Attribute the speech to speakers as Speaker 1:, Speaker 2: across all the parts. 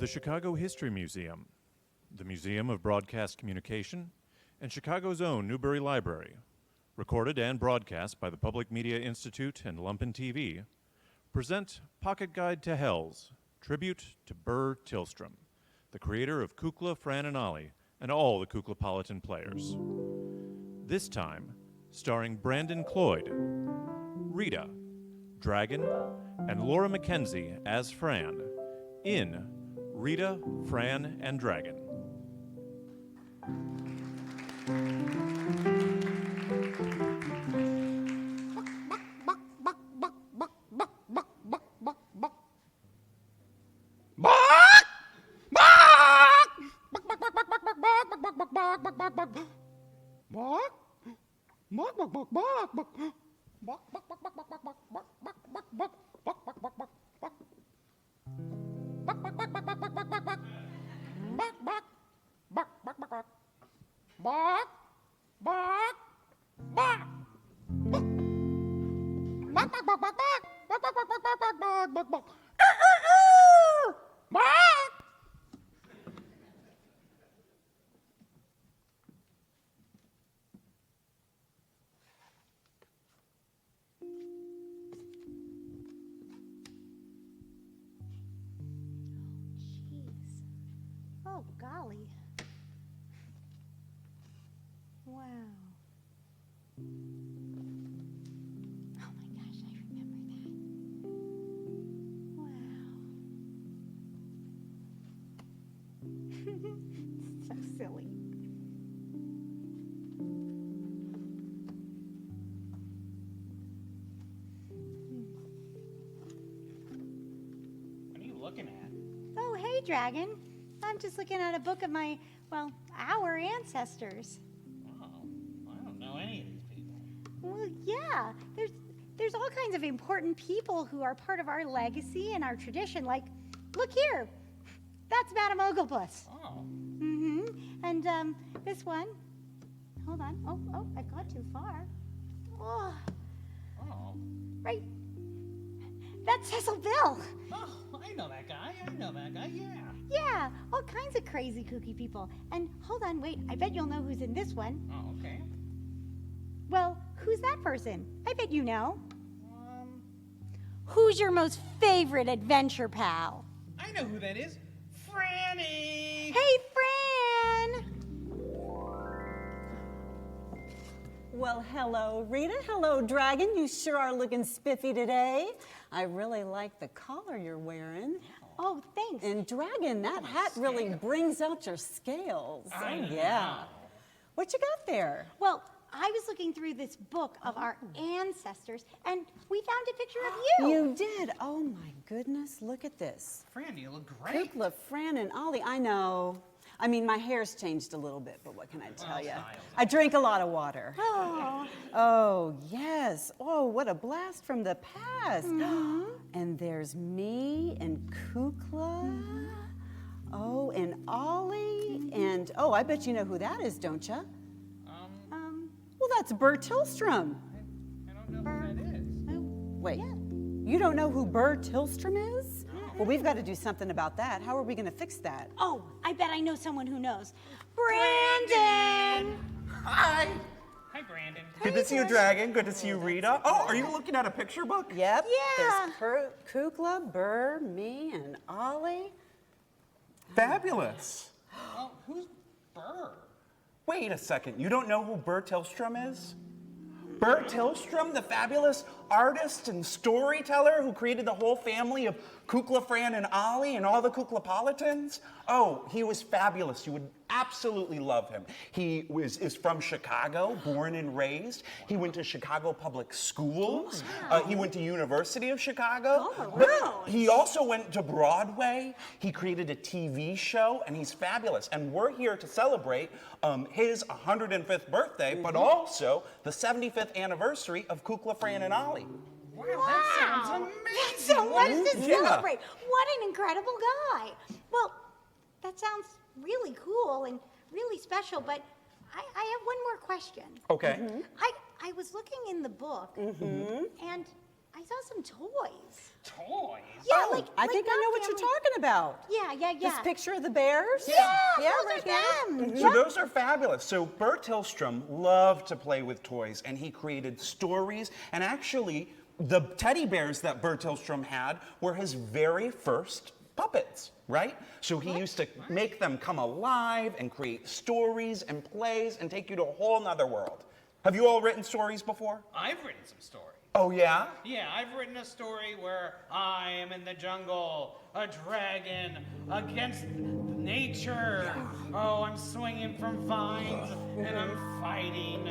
Speaker 1: The Chicago History Museum, the Museum of Broadcast Communication, and Chicago's own Newberry Library, recorded and broadcast by the Public Media Institute and Lumpen TV, present Pocket Guide to Hell's Tribute to Burr Tillstrom, the creator of Kukla, Fran, and Ollie, and all the Kuklapolitan players. This time, starring Brandon Cloyd, Rita, Dragon, and Laura McKenzie as Fran, in Rita, Fran, and Dragon.
Speaker 2: Oh, golly. Wow. Oh my gosh, I remember that. Wow. So silly.
Speaker 3: What are you looking at?
Speaker 2: Oh, hey, Dragon. I'm just looking at a book of my, well, our ancestors.
Speaker 3: Oh, I don't know any of these people.
Speaker 2: Well, yeah, there's all kinds of important people who are part of our legacy and our tradition. Like, look here, that's Madame Oglepuss.
Speaker 3: Oh.
Speaker 2: Mm-hmm. And this one, hold on. Oh, I've gone too far. Oh,
Speaker 3: Oh.
Speaker 2: right. That's Cecil Bill.
Speaker 3: Oh, I know that guy. Yeah.
Speaker 2: Yeah, all kinds of crazy, kooky people. And hold on, wait, I bet you'll know who's in this one.
Speaker 3: Oh, okay.
Speaker 2: Well, who's that person? I bet you know.
Speaker 3: Um,
Speaker 2: Who's your most favorite adventure pal?
Speaker 3: I know who that is. Franny!
Speaker 2: Hey, Fran!
Speaker 4: Well, hello, Rita. Hello, Dragon. You sure are looking spiffy today. I really like the collar you're wearing.
Speaker 2: Oh, thanks.
Speaker 4: And Dragon, that hat really brings out your scales.
Speaker 3: I know.
Speaker 4: Yeah. What you got there?
Speaker 2: Well, I was looking through this book of our ancestors, and we found a picture of you.
Speaker 4: You did? Oh, my goodness. Look at this.
Speaker 3: Franny, you look great.
Speaker 4: Kukla, Fran, and Ollie. I know. I mean, my hair's changed a little bit, but what can I tell you?
Speaker 3: styles.
Speaker 4: I drink a lot of water.
Speaker 2: Oh,
Speaker 4: Oh, yes. Oh, what a blast from the past.
Speaker 2: Mm-hmm.
Speaker 4: And there's me and Kukla. Oh, and Ollie. And, oh, I bet you know who that is, don't you? Well, that's Burr Tillstrom.
Speaker 3: I don't know who that is.
Speaker 4: Wait,
Speaker 2: yeah.
Speaker 4: you don't know who Burr Tillstrom is? Well, we've got to do something about that. How are we going to fix that?
Speaker 2: Oh, I bet I know someone who knows. Brandon!
Speaker 5: Hi.
Speaker 3: Hi, Brandon.
Speaker 5: Good to see you, Dragon. Good to see you, Rita. Oh, are you looking at a picture book?
Speaker 4: Yep.
Speaker 2: Yeah.
Speaker 4: There's Kukla, Burr, me, and Ollie.
Speaker 5: Fabulous.
Speaker 3: Well, who's Burr?
Speaker 5: Wait a second. You don't know who Burr Tillstrom is? Burr Tillstrom, the fabulous artist and storyteller who created the whole family of Kukla, Fran, and Ollie and all the Kuklapolitans? Oh, he was fabulous. You would absolutely love him. He is from Chicago, born and raised. He went to Chicago public schools. He went to University of Chicago. But he also went to Broadway. He created a TV show, and he's fabulous. And we're here to celebrate his 105th birthday, but also the 75th anniversary of Kukla, Fran, and Ollie.
Speaker 3: Wow, that sounds amazing.
Speaker 2: That's so much to
Speaker 5: Yeah.
Speaker 2: celebrate. What an incredible guy. Well, that sounds really cool and really special, but I have one more question.
Speaker 5: Okay.
Speaker 2: I was looking in the book, and I I saw some toys.
Speaker 3: Toys?
Speaker 2: Yeah,
Speaker 4: Oh, I think I know what you're talking about.
Speaker 2: Yeah.
Speaker 4: This picture of the bears?
Speaker 2: Yeah,
Speaker 4: Yeah,
Speaker 2: those
Speaker 4: right
Speaker 2: are
Speaker 4: here.
Speaker 2: them.
Speaker 5: So those are fabulous. So Burr Tillstrom loved to play with toys, and he created stories. And actually, the teddy bears that Burr Tillstrom had were his very first puppets, right? So he used to make them come alive and create stories and plays and take you to a whole nother world. Have you all written stories before?
Speaker 3: I've written some stories.
Speaker 5: Oh, yeah?
Speaker 3: Yeah, I've written a story where I am in the jungle, a dragon against nature. Oh, I'm swinging from vines and I'm fighting,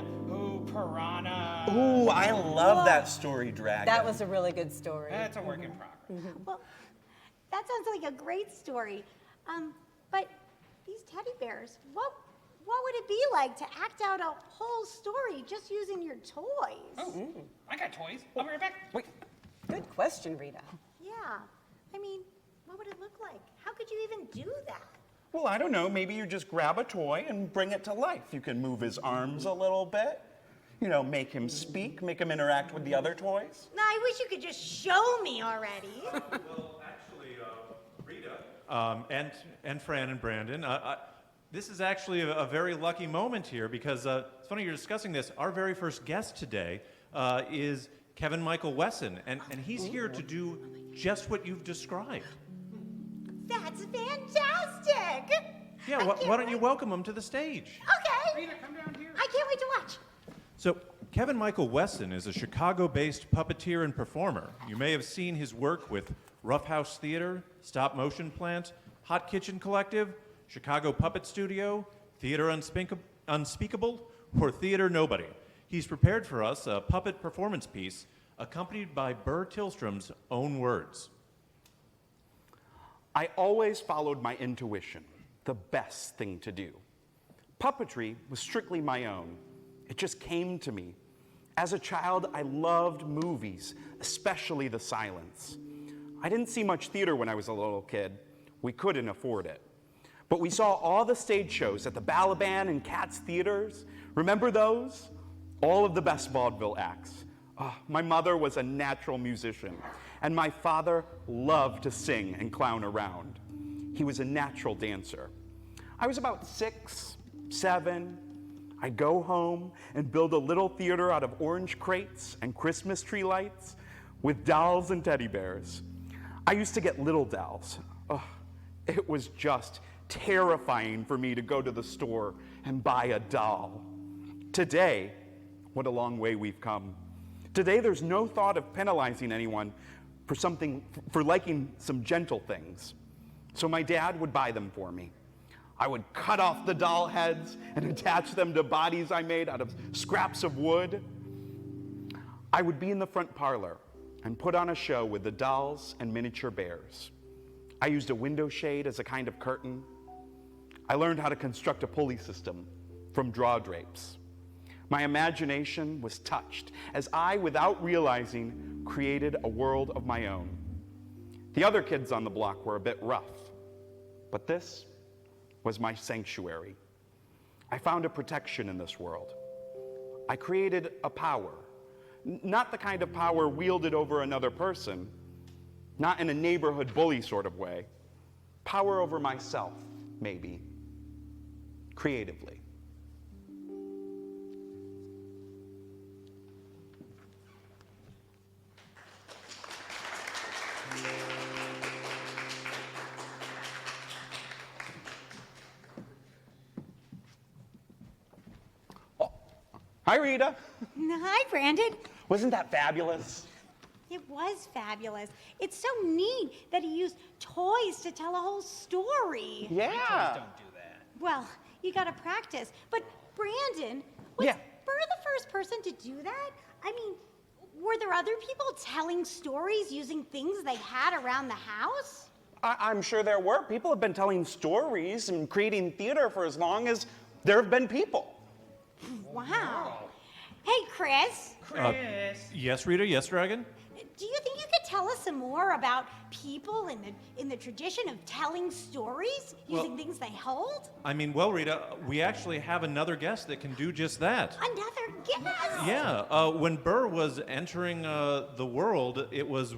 Speaker 3: piranha.
Speaker 5: Ooh, I love that story, Dragon.
Speaker 4: That was a really good story.
Speaker 3: That's a work in progress.
Speaker 2: Well, that sounds like a great story. But these teddy bears, what would it be like to act out a whole story just using your toys?
Speaker 3: Oh, I got toys. I'll be right back.
Speaker 5: Wait,
Speaker 4: Good question, Rita.
Speaker 2: Yeah. I mean, what would it look like? How could you even do that?
Speaker 5: well, I don't know. Maybe you just grab a toy and bring it to life. You can move his arms a little bit. You know, make him speak, make him interact with the other toys.
Speaker 2: No, I wish you could just show me already.
Speaker 1: Well, actually, Rita, and Fran and Brandon, this is actually a very lucky moment here because it's funny you're discussing this. Our very first guest today is Kevin Michael Wesson, and he's here to do just what you've described.
Speaker 2: That's fantastic.
Speaker 1: Yeah, why don't you welcome him to the stage?
Speaker 2: Okay.
Speaker 3: Rita, come down here.
Speaker 2: I can't wait to watch.
Speaker 1: So, Kevin Michael Wesson is a Chicago-based puppeteer and performer. You may have seen his work with Rough House Theater, Stop Motion Plant, Hot Kitchen Collective, Chicago Puppet Studio, Theater Unspeakable, or Theater Nobody. He's prepared for us a puppet performance piece accompanied by Burr Tillstrom's own words.
Speaker 5: I always followed my intuition, the best thing to do. Puppetry was strictly my own. It just came to me. As a child, I loved movies, especially the silents. I didn't see much theater when I was a little kid. We couldn't afford it. But we saw all the stage shows at the Balaban and Katz theaters. Remember those? All of the best vaudeville acts. Oh, my mother was a natural musician, and my father loved to sing and clown around. He was a natural dancer. I was about 6, 7. I'd go home and build a little theater out of orange crates and Christmas tree lights with dolls and teddy bears. I used to get little dolls. Oh, it was just terrifying for me to go to the store and buy a doll. Today, what a long way we've come. Today, there's no thought of penalizing anyone for liking some gentle things. So my dad would buy them for me. I would cut off the doll heads and attach them to bodies I made out of scraps of wood. I would be in the front parlor and put on a show with the dolls and miniature bears. I used a window shade as a kind of curtain. I learned how to construct a pulley system from draw drapes. My imagination was touched as I, without realizing, created a world of my own. The other kids on the block were a bit rough, but this was my sanctuary. I found a protection in this world. I created a power, not the kind of power wielded over another person, not in a neighborhood bully sort of way. Power over myself, maybe, creatively. Hi, Rita.
Speaker 2: Hi, Brandon.
Speaker 5: Wasn't that fabulous?
Speaker 2: It was fabulous. It's so neat that he used toys to tell a whole story.
Speaker 5: Yeah.
Speaker 3: Don't do that.
Speaker 2: Well, you gotta practice. But Brandon, was
Speaker 5: Yeah.
Speaker 2: Burr the first person to do that? I mean, were there other people telling stories using things they had around the house?
Speaker 5: I'm sure there were. People have been telling stories and creating theater for as long as there have been people.
Speaker 2: Wow. Hey, Chris,
Speaker 3: Chris.
Speaker 1: Yes, Rita? Yes, Dragon?
Speaker 2: do you think you could tell us some more about people in the tradition of telling stories using things they hold?
Speaker 1: I mean, well, Rita, we actually have another guest that can do just that.
Speaker 2: Another guest?
Speaker 1: Yeah, when Burr was entering the world, it was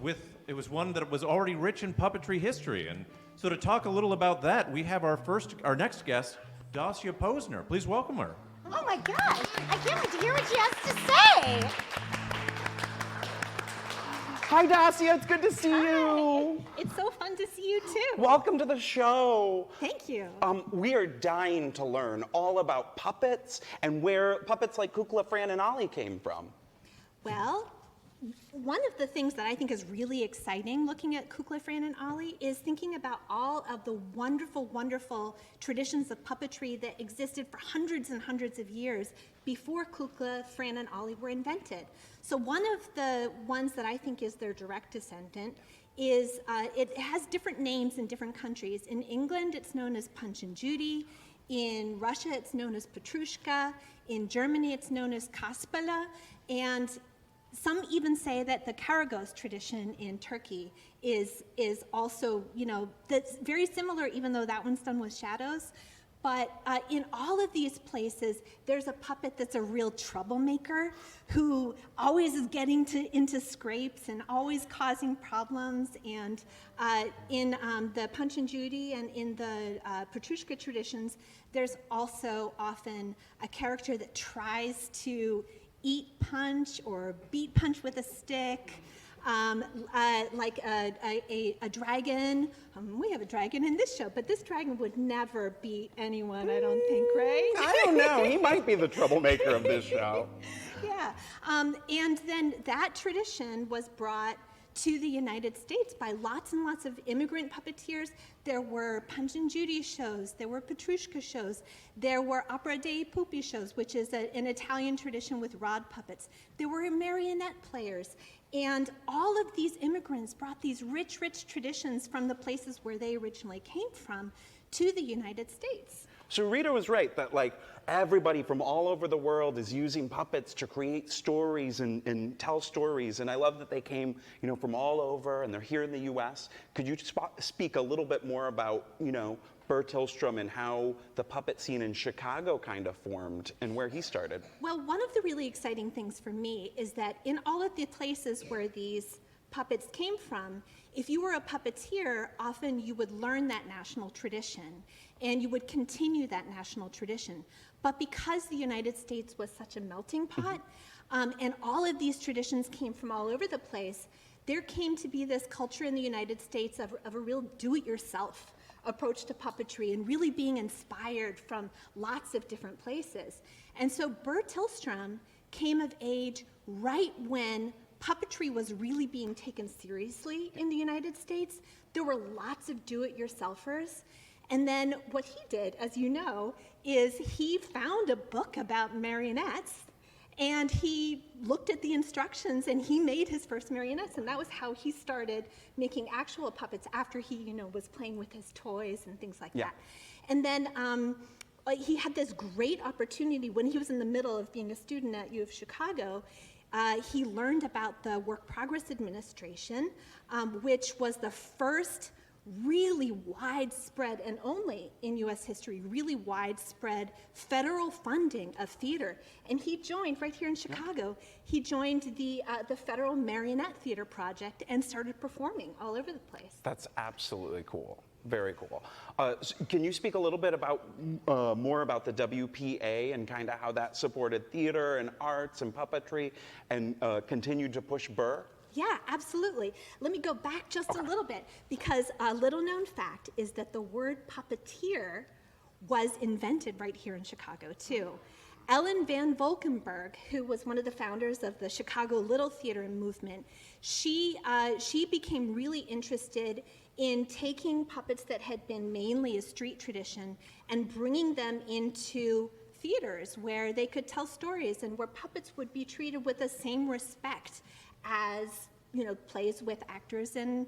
Speaker 1: one that was already rich in puppetry history. And so to talk a little about that, we have our next guest, Dacia Posner. Please welcome her.
Speaker 2: Oh my gosh, I can't wait to hear what she has to say.
Speaker 5: Hi, Dacia. It's good to see you.
Speaker 6: It's so fun to see you too.
Speaker 5: Welcome to the show.
Speaker 6: Thank you.
Speaker 5: We are dying to learn all about puppets and where puppets like Kukla, Fran, and Ollie came from.
Speaker 6: Well, one of the things that I think is really exciting looking at Kukla, Fran, and Ollie is thinking about all of the wonderful, wonderful traditions of puppetry that existed for hundreds and hundreds of years before Kukla, Fran, and Ollie were invented. So one of the ones that I think is their direct descendant is, it has different names in different countries. In England, it's known as Punch and Judy. In Russia, it's known as Petrushka. In Germany, it's known as Kasperle. And some even say that the Karagos tradition in Turkey is also, that's very similar, even though that one's done with shadows. But in all of these places, there's a puppet that's a real troublemaker who always is getting into scrapes and always causing problems. And in the Punch and Judy and in the Petrushka traditions, there's also often a character that tries to eat Punch or beat Punch with a stick. Like a dragon. We have a dragon in this show, but this dragon would never beat anyone, I don't think, right?
Speaker 5: I don't know. He might be the troublemaker of this show.
Speaker 6: Yeah. And then that tradition was brought to the United States by lots and lots of immigrant puppeteers. There were Punch and Judy shows, there were Petrushka shows, there were Opera dei Pupi shows, which is an Italian tradition with rod puppets. There were marionette players. And all of these immigrants brought these rich, rich traditions from the places where they originally came from to the United States.
Speaker 5: So Rita was right that everybody from all over the world is using puppets to create stories and tell stories. And I love that they came, from all over and they're here in the U.S. Could you speak a little bit more about, Burr Tillstrom and how the puppet scene in Chicago kind of formed and where he started?
Speaker 6: Well, one of the really exciting things for me is that in all of the places where these puppets came from, if you were a puppeteer, often you would learn that national tradition and you would continue that national tradition. But because the United States was such a melting pot, and all of these traditions came from all over the place, there came to be this culture in the United States of a real do-it-yourself approach to puppetry and really being inspired from lots of different places. And so Burr Tillstrom came of age right when puppetry was really being taken seriously in the United States. There were lots of do-it-yourselfers. And then what he did, as you know, is he found a book about marionettes and he looked at the instructions and he made his first marionettes, and that was how he started making actual puppets after he, was playing with his toys and things like that. And then he had this great opportunity when he was in the middle of being a student at U of Chicago. He learned about the Work Progress Administration, which was the first really widespread, and only in U.S. history, really widespread federal funding of theater. And he joined, right here in Chicago, he joined the Federal Marionette Theater Project and started performing all over the place.
Speaker 5: That's absolutely cool. Very cool. Can you speak a little bit about more about the WPA and kind of how that supported theater and arts and puppetry and continued to push Burr?
Speaker 6: Yeah, absolutely. Let me go back just a little bit, because a little known fact is that the word puppeteer was invented right here in Chicago too. Ellen Van Valkenburg, who was one of the founders of the Chicago Little Theater movement, she became really interested in taking puppets that had been mainly a street tradition and bringing them into theaters where they could tell stories and where puppets would be treated with the same respect as plays with actors and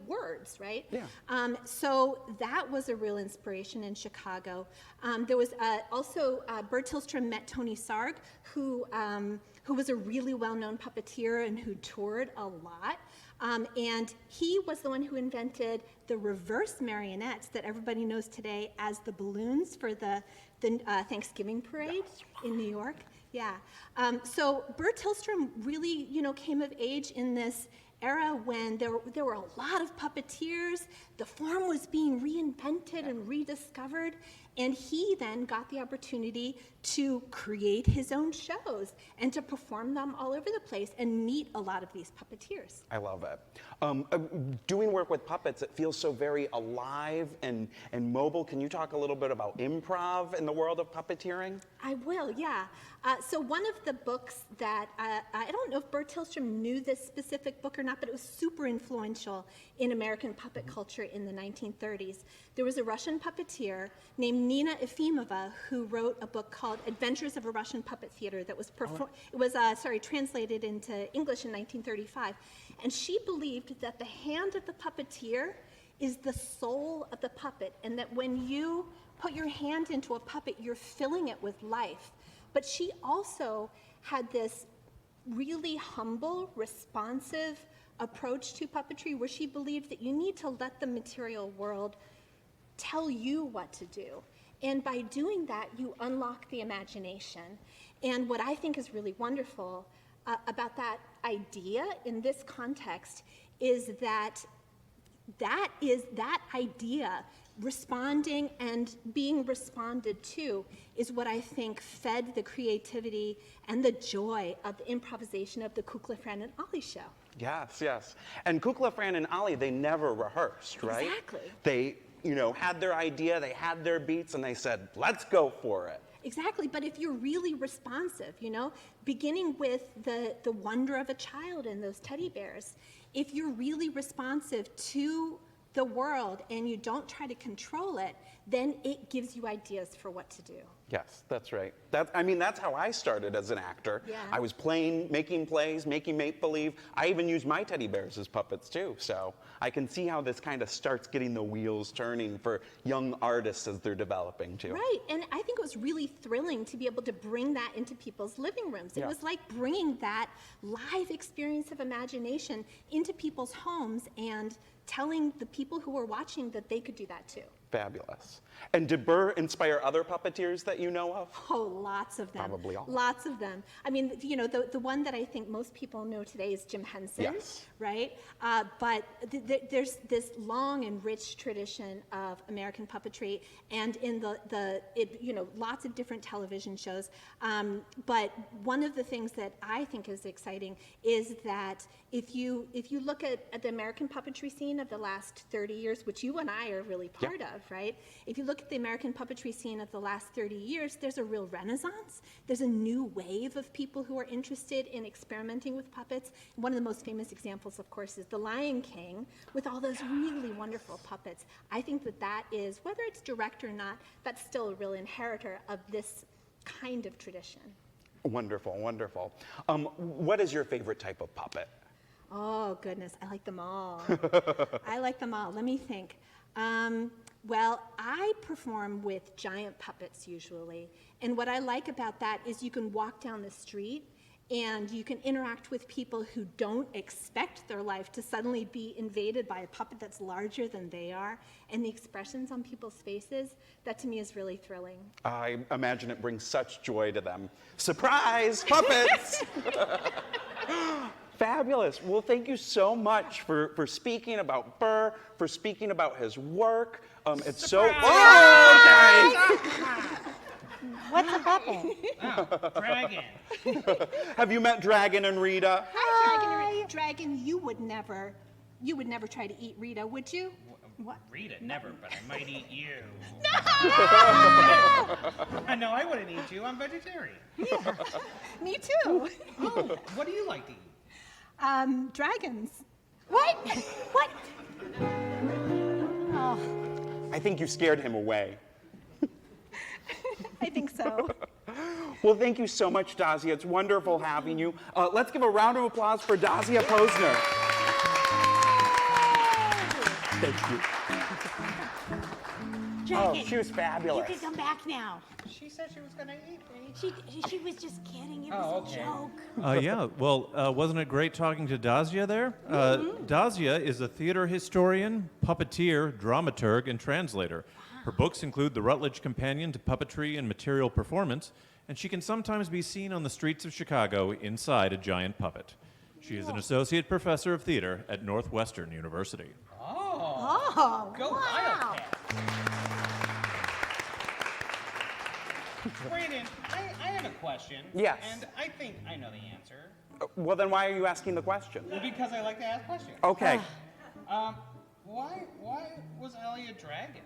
Speaker 6: words, right?
Speaker 5: Yeah.
Speaker 6: So that was a real inspiration in Chicago. There was also Burr Tillstrom met Tony Sarg, who was a really well-known puppeteer and who toured a lot. And he was the one who invented the reverse marionettes that everybody knows today as the balloons for the Thanksgiving parade in New York. Yeah. So Burr Tillstrom really, came of age in this era when there were a lot of puppeteers. The form was being reinvented and rediscovered. And he then got the opportunity to create his own shows and to perform them all over the place and meet a lot of these puppeteers.
Speaker 5: I love it. Doing work with puppets, it feels so very alive and mobile. Can you talk a little bit about improv in the world of puppeteering?
Speaker 6: I will, yeah. So one of the books that, I don't know if Burr Tillstrom knew this specific book or not, but it was super influential in American puppet culture in the 1930s. There was a Russian puppeteer named Nina Efimova who wrote a book called Adventures of a Russian Puppet Theater that was translated into English in 1935. And she believed that the hand of the puppeteer is the soul of the puppet, and that when you put your hand into a puppet, you're filling it with life. But she also had this really humble, responsive approach to puppetry where she believed that you need to let the material world tell you what to do. And by doing that, you unlock the imagination. And what I think is really wonderful about that idea in this context is that idea, responding and being responded to, is what I think fed the creativity and the joy of the improvisation of the Kukla, Fran, and Ollie show.
Speaker 5: Yes, yes. And Kukla, Fran, and Ollie, they never rehearsed, right?
Speaker 6: Exactly.
Speaker 5: They, had their idea, they had their beats, and they said, let's go for it.
Speaker 6: Exactly, but if you're really responsive, beginning with the wonder of a child and those teddy bears, if you're really responsive to the world and you don't try to control it, then it gives you ideas for what to do.
Speaker 5: Yes, that's right. That's how I started as an actor.
Speaker 6: Yeah.
Speaker 5: I was making plays, making make-believe. I even used my teddy bears as puppets too. So I can see how this kind of starts getting the wheels turning for young artists as they're developing too.
Speaker 6: Right, and I think it was really thrilling to be able to bring that into people's living rooms. It
Speaker 5: Yeah.
Speaker 6: was like bringing that live experience of imagination into people's homes and telling the people who were watching that they could do that too.
Speaker 5: Fabulous. And did Burr inspire other puppeteers that you know of?
Speaker 6: Oh, lots of them.
Speaker 5: Probably all.
Speaker 6: Lots of them. The one that I think most people know today is Jim Henson,
Speaker 5: Yes.
Speaker 6: right? But there's this long and rich tradition of American puppetry, and in lots of different television shows. But one of the things that I think is exciting is that if you look at the American puppetry scene of the last 30 years, which you and I are really part of, right? If you look at the American puppetry scene of the last 30 years, there's a real renaissance. There's a new wave of people who are interested in experimenting with puppets. One of the most famous examples, of course, is The Lion King, with all those really wonderful puppets. I think that is, whether it's direct or not, that's still a real inheritor of this kind of tradition.
Speaker 5: Wonderful, wonderful. What is your favorite type of puppet?
Speaker 6: Oh, goodness, I like them all. I like them all. Let me think. Well, I perform with giant puppets usually. And what I like about that is you can walk down the street and you can interact with people who don't expect their life to suddenly be invaded by a puppet that's larger than they are. And the expressions on people's faces, that to me is really thrilling.
Speaker 5: I imagine it brings such joy to them. Surprise, puppets! Fabulous. Well, thank you so much for speaking about Burr, for speaking about his work. It's so. Oh, okay.
Speaker 2: What's a puppet?
Speaker 3: Oh, dragon.
Speaker 5: Have you met Dragon and Rita?
Speaker 6: Hi, Dragon, you would never try to eat Rita, would you? What?
Speaker 3: Rita, never, but I might eat you. No, I wouldn't eat you. I'm vegetarian.
Speaker 6: Yeah, me too.
Speaker 3: Oh, what do you like to eat?
Speaker 6: Dragons.
Speaker 2: What? What? Oh,
Speaker 5: I think you scared him away.
Speaker 6: I think so.
Speaker 5: Well, thank you so much, Dazia. It's wonderful having you. Let's give a round of applause for Dazia Posner. Thank you.
Speaker 2: Dragon,
Speaker 5: Oh, she was
Speaker 2: you
Speaker 5: fabulous.
Speaker 2: can come back now.
Speaker 3: She said she was gonna eat me.
Speaker 2: She was just kidding. It
Speaker 3: Oh,
Speaker 2: was
Speaker 3: okay.
Speaker 2: a joke.
Speaker 1: Yeah, well, wasn't it great talking to Dazia there? Dazia is a theater historian, puppeteer, dramaturg, and translator. Her books include The Rutledge Companion to Puppetry and Material Performance, and she can sometimes be seen on the streets of Chicago inside a giant puppet. She is an associate professor of theater at Northwestern University.
Speaker 2: Oh,
Speaker 3: Go
Speaker 2: wow.
Speaker 3: Wildcats. Brandon, I have a question.
Speaker 5: Yes.
Speaker 3: And I think I know the answer.
Speaker 5: Well, then why are you asking the question?
Speaker 3: Because I like to ask questions.
Speaker 5: Okay.
Speaker 3: Why was Ellie a dragon?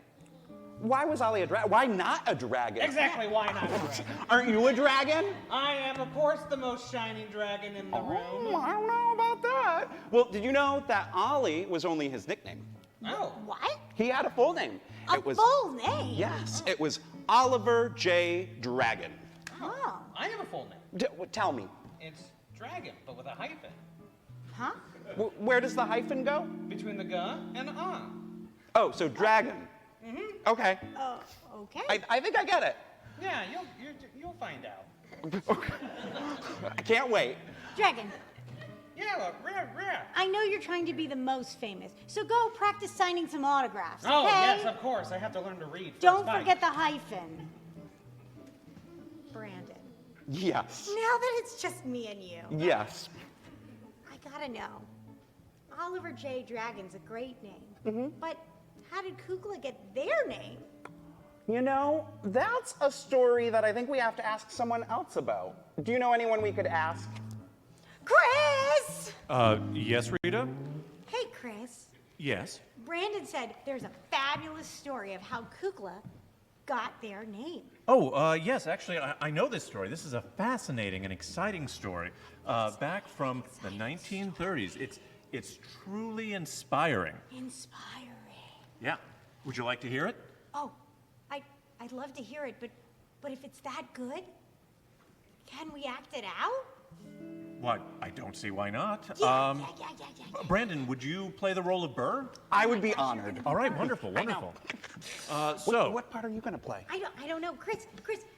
Speaker 5: Why was Ollie a dragon? Why not a dragon?
Speaker 3: Exactly, why not a dragon?
Speaker 5: Aren't you a dragon?
Speaker 3: I am, of course, the most shining dragon in the
Speaker 5: Oh,
Speaker 3: room.
Speaker 5: I don't know about that. Well, did you know that Ollie was only his nickname?
Speaker 3: Oh.
Speaker 2: What?
Speaker 5: He had a full name.
Speaker 2: A full name?
Speaker 5: Yes, it was Oliver J. Dragon.
Speaker 2: Oh.
Speaker 3: I have a full name.
Speaker 5: Tell me,
Speaker 3: It's dragon, but with a hyphen.
Speaker 2: Huh?
Speaker 5: where does the hyphen go?
Speaker 3: Between the G and the
Speaker 5: Oh, so dragon. Okay,
Speaker 2: Okay.
Speaker 5: I think I get it.
Speaker 3: Yeah, you'll find out.
Speaker 5: I can't wait.
Speaker 2: Dragon,
Speaker 3: Yeah, look, rare.
Speaker 2: I know you're trying to be the most famous, so go practice signing some autographs,
Speaker 3: Oh,
Speaker 2: okay?
Speaker 3: yes, of course. I have to learn to read.
Speaker 2: Don't
Speaker 3: first,
Speaker 2: forget the hyphen. Brandon,
Speaker 5: Yes.
Speaker 2: now that it's just me and you,
Speaker 5: Yes.
Speaker 2: I gotta know. Oliver J. Dragon's a great name, but how did Kukla get their name?
Speaker 5: You know, that's a story that I think we have to ask someone else about. Do you know anyone we could ask?
Speaker 2: Chris!
Speaker 1: Yes, Rita?
Speaker 2: Hey, Chris.
Speaker 1: Yes.
Speaker 2: Brandon said there's a fabulous story of how Kukla got their name.
Speaker 1: Oh, yes, actually, I know this story. This is a fascinating and exciting story back from the 1930s. It's truly inspiring.
Speaker 2: Inspiring.
Speaker 1: Yeah. Would you like to hear it?
Speaker 2: Oh, I'd love to hear it, but if it's that good, can we act it out?
Speaker 1: Well, I don't see why not.
Speaker 2: Yeah.
Speaker 1: Brandon, would you play the role of Burr?
Speaker 5: I would be honored.
Speaker 1: All right, wonderful, wonderful. So,
Speaker 5: What part are you gonna play?
Speaker 2: I don't know. Chris,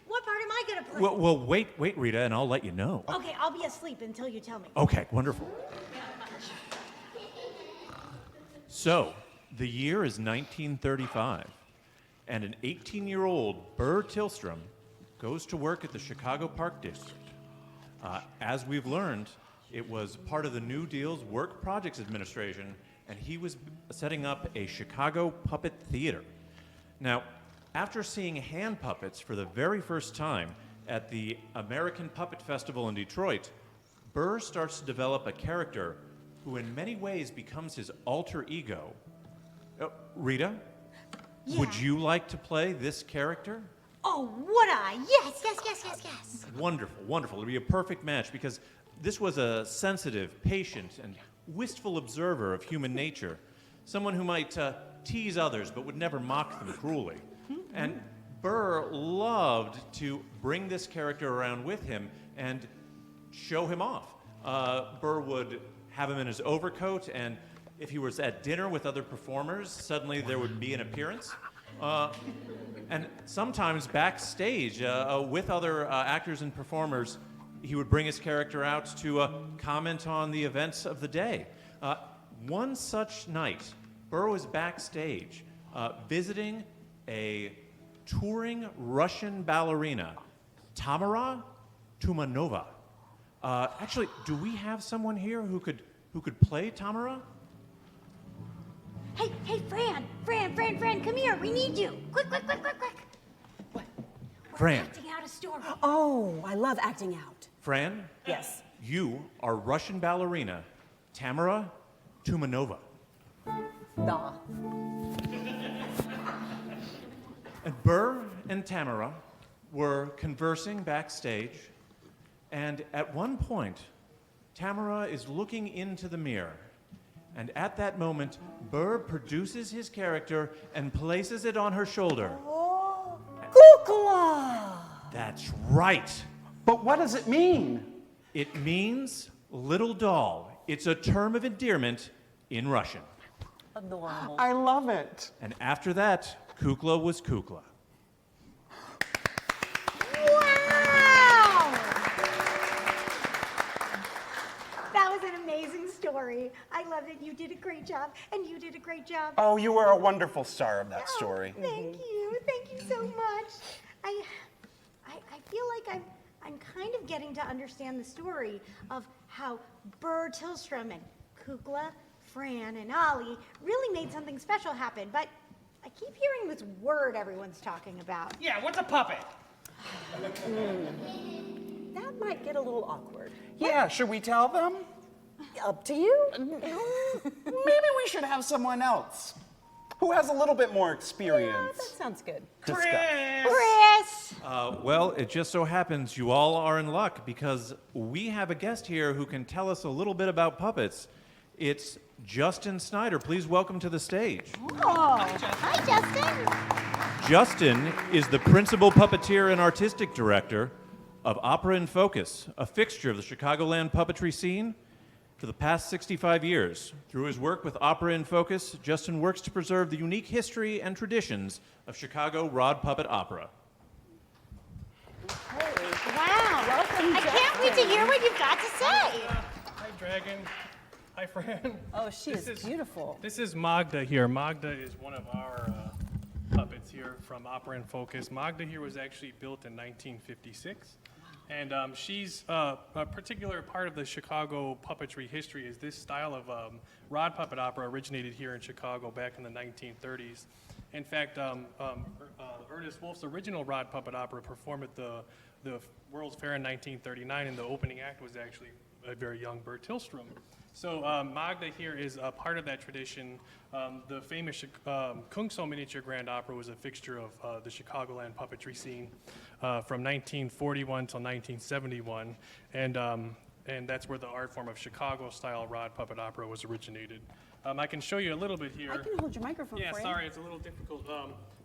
Speaker 2: what part am I gonna play?
Speaker 1: well, wait, Rita, and I'll let you know.
Speaker 2: Okay, I'll be asleep until you tell me.
Speaker 1: Okay, wonderful. So, the year is 1935, and an 18-year-old Burr Tillstrom goes to work at the Chicago Park District. As we've learned, it was part of the New Deal's Work Projects Administration, and he was setting up a Chicago puppet theater. Now, after seeing hand puppets for the very first time at the American Puppet Festival in Detroit, Burr starts to develop a character who in many ways becomes his alter ego. Rita, would you like to play this character?
Speaker 2: Oh, would I? Yes.
Speaker 1: Wonderful, wonderful. It would be a perfect match because this was a sensitive, patient, and wistful observer of human nature. Someone who might tease others but would never mock them cruelly. And Burr loved to bring this character around with him and show him off. Burr would have him in his overcoat, and if he was at dinner with other performers, suddenly there would be an appearance. And sometimes backstage with other actors and performers, he would bring his character out to comment on the events of the day. One such night, Burr was backstage visiting a touring Russian ballerina, Tamara Tumanova. Actually, do we have someone here who could play Tamara?
Speaker 2: Hey, Fran, come here. We need you. Quick. What? We're
Speaker 1: Fran.
Speaker 2: acting out a story.
Speaker 4: Oh, I love acting out.
Speaker 1: Fran,
Speaker 4: Yes.
Speaker 1: you are Russian ballerina Tamara Tumanova.
Speaker 4: Nah.
Speaker 1: And Burr and Tamara were conversing backstage, and at one point, Tamara is looking into the mirror. And at that moment, Burr produces his character and places it on her shoulder.
Speaker 4: Kukla!
Speaker 1: That's right.
Speaker 5: But what does it mean?
Speaker 1: It means little doll. It's a term of endearment in Russian.
Speaker 4: Adorable.
Speaker 5: I love it.
Speaker 1: And after that, Kukla was Kukla.
Speaker 2: Wow! That was an amazing story. I love it. You did a great job, and you did a great job.
Speaker 5: Oh, you were a wonderful star of that
Speaker 2: Oh,
Speaker 5: story.
Speaker 2: Thank you. Thank you so much. I feel like I'm kind of getting to understand the story of how Burr Tillstrom and Kukla, Fran, and Ollie really made something special happen. But I keep hearing this word everyone's talking about.
Speaker 3: Yeah, what's a puppet?
Speaker 4: That might get a little awkward.
Speaker 5: Yeah, should we tell them?
Speaker 4: Up to you.
Speaker 5: Maybe we should have someone else who has a little bit more
Speaker 4: Yeah,
Speaker 5: experience.
Speaker 4: that sounds good.
Speaker 5: Discuss.
Speaker 2: Chris!
Speaker 1: Well, it just so happens you all are in luck because we have a guest here who can tell us a little bit about puppets. It's Justin Snyder. Please welcome to the stage.
Speaker 2: Oh, hi, Justin.
Speaker 1: Justin is the principal puppeteer and artistic director of Opera in Focus, a fixture of the Chicagoland puppetry scene for the past 65 years. Through his work with Opera in Focus, Justin works to preserve the unique history and traditions of Chicago rod puppet opera.
Speaker 2: Wow.
Speaker 4: Welcome,
Speaker 2: I can't wait to hear what you've got to say.
Speaker 7: Hi, Dragon. Hi, Fran.
Speaker 4: Oh, she
Speaker 7: This
Speaker 4: is beautiful.
Speaker 7: This is Magda here. Magda is one of our puppets here from Opera in Focus. Magda here was actually built in 1956. And she's a particular part of the Chicago puppetry history is this style of rod puppet opera originated here in Chicago back in the 1930s. In fact, Ernest Wolf's original rod puppet opera performed at the World's Fair in 1939, and the opening act was actually a very young Burr Tillstrom. So Magda here is a part of that tradition. The famous Kungso Miniature Grand Opera was a fixture of the Chicagoland puppetry scene from 1941 till 1971, and that's where the art form of Chicago-style rod puppet opera was originated. I can show you a little bit here.
Speaker 4: I can hold your microphone
Speaker 7: Yeah,
Speaker 4: for you.
Speaker 7: sorry, it's a little difficult.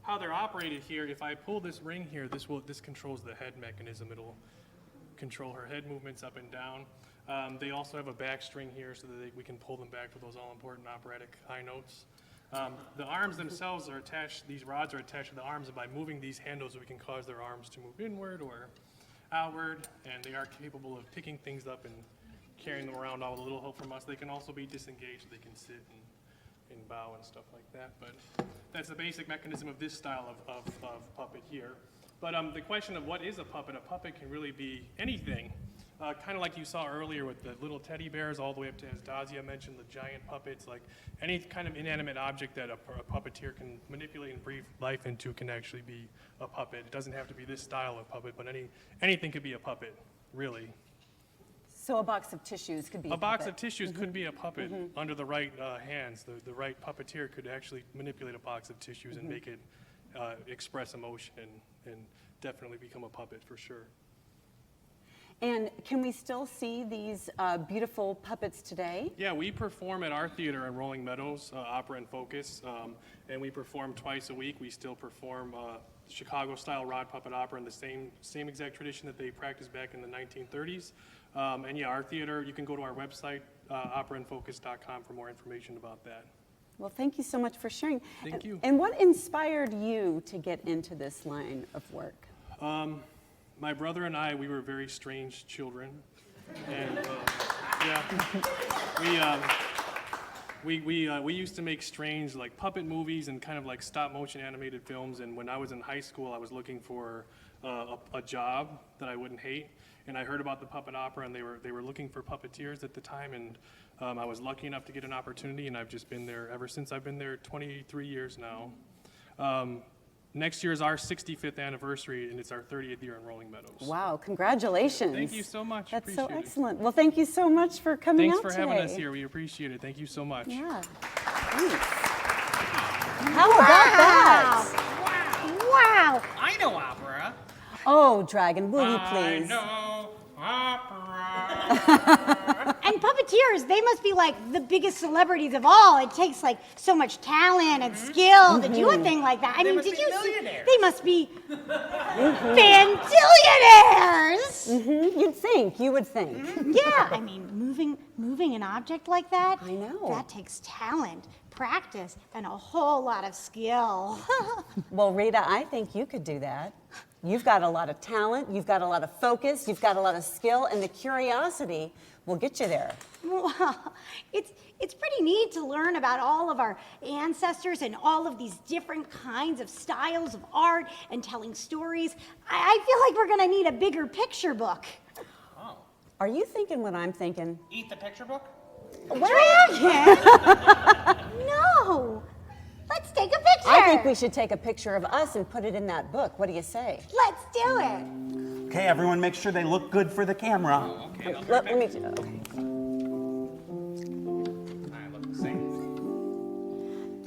Speaker 7: How they're operated here, if I pull this ring here, this controls the head mechanism. It'll control her head movements up and down. They also have a back string here so that we can pull them back for those all-important operatic high notes. The arms themselves are attached, these rods are attached to the arms, and by moving these handles, we can cause their arms to move inward or outward, and they are capable of picking things up and carrying them around all with a little help from us. They can also be disengaged, they can sit and bow and stuff like that, but that's the basic mechanism of this style of puppet here. But the question of what is a puppet can really be anything. Kind of like you saw earlier with the little teddy bears, all the way up to, as Dazia mentioned, the giant puppets. Like any kind of inanimate object that a puppeteer can manipulate and breathe life into can actually be a puppet. It doesn't have to be this style of puppet, but anything could be a puppet, really.
Speaker 4: So a box of tissues could be a
Speaker 7: box
Speaker 4: puppet.
Speaker 7: of tissues could be a puppet under the right hands. The right puppeteer could actually manipulate a box of tissues and make it express emotion and definitely become a puppet for sure.
Speaker 4: And can we still see these beautiful puppets today?
Speaker 7: Yeah, we perform at our theater in Rolling Meadows, Opera in Focus, and we perform twice a week. We still perform Chicago-style rod puppet opera in the same exact tradition that they practiced back in the 1930s. And yeah, our theater, you can go to our website, operainfocus.com, for more information about that.
Speaker 4: Well, thank you so much for sharing.
Speaker 7: Thank you.
Speaker 4: And what inspired you to get into this line of work?
Speaker 7: My brother and I, we were very strange children, and yeah, we used to make strange like puppet movies and kind of like stop motion animated films. And when I was in high school, I was looking for a job that I wouldn't hate, and I heard about the puppet opera, and they were looking for puppeteers at the time, and I was lucky enough to get an opportunity, and I've just been there ever since. I've been there 23 years now. Next year is our 65th anniversary, and it's our 30th year in Rolling Meadows.
Speaker 4: Wow, congratulations.
Speaker 7: Thank you so much.
Speaker 4: That's so
Speaker 7: Appreciate it.
Speaker 4: excellent. Well, thank you so much for coming
Speaker 7: Thanks
Speaker 4: out
Speaker 7: for
Speaker 4: today.
Speaker 7: having us here. We appreciate it. Thank you so much.
Speaker 4: Yeah. Thanks. How about that?
Speaker 2: Wow.
Speaker 3: I know opera.
Speaker 4: Oh, Dragon, will you
Speaker 3: I
Speaker 4: please?
Speaker 3: know opera.
Speaker 2: And puppeteers, they must be like the biggest celebrities of all. It takes like so much talent and skill to do a thing like that. I mean,
Speaker 3: must
Speaker 2: did
Speaker 3: be
Speaker 2: you see?
Speaker 3: millionaires.
Speaker 2: They must be fanzillionaires.
Speaker 4: think, you would think.
Speaker 2: Yeah, I mean, moving an object like that,
Speaker 4: I know.
Speaker 2: that takes talent, practice, and a whole lot of skill.
Speaker 4: Well, Rita, I think you could do that. You've got a lot of talent, you've got a lot of focus, you've got a lot of skill, and the curiosity will get you there.
Speaker 2: Well, it's pretty neat to learn about all of our ancestors and all of these different kinds of styles of art and telling stories. I feel like we're gonna need a bigger picture book.
Speaker 3: Oh.
Speaker 4: Are you thinking what I'm thinking?
Speaker 3: Eat the picture book?
Speaker 2: Dragon! No! Let's take a picture!
Speaker 4: I think we should take a picture of us and put it in that book. What do you say?
Speaker 2: Let's do it!
Speaker 5: Okay, everyone make sure they look good for the camera.
Speaker 3: Oh, okay.
Speaker 4: Let me do okay.
Speaker 3: I look the same.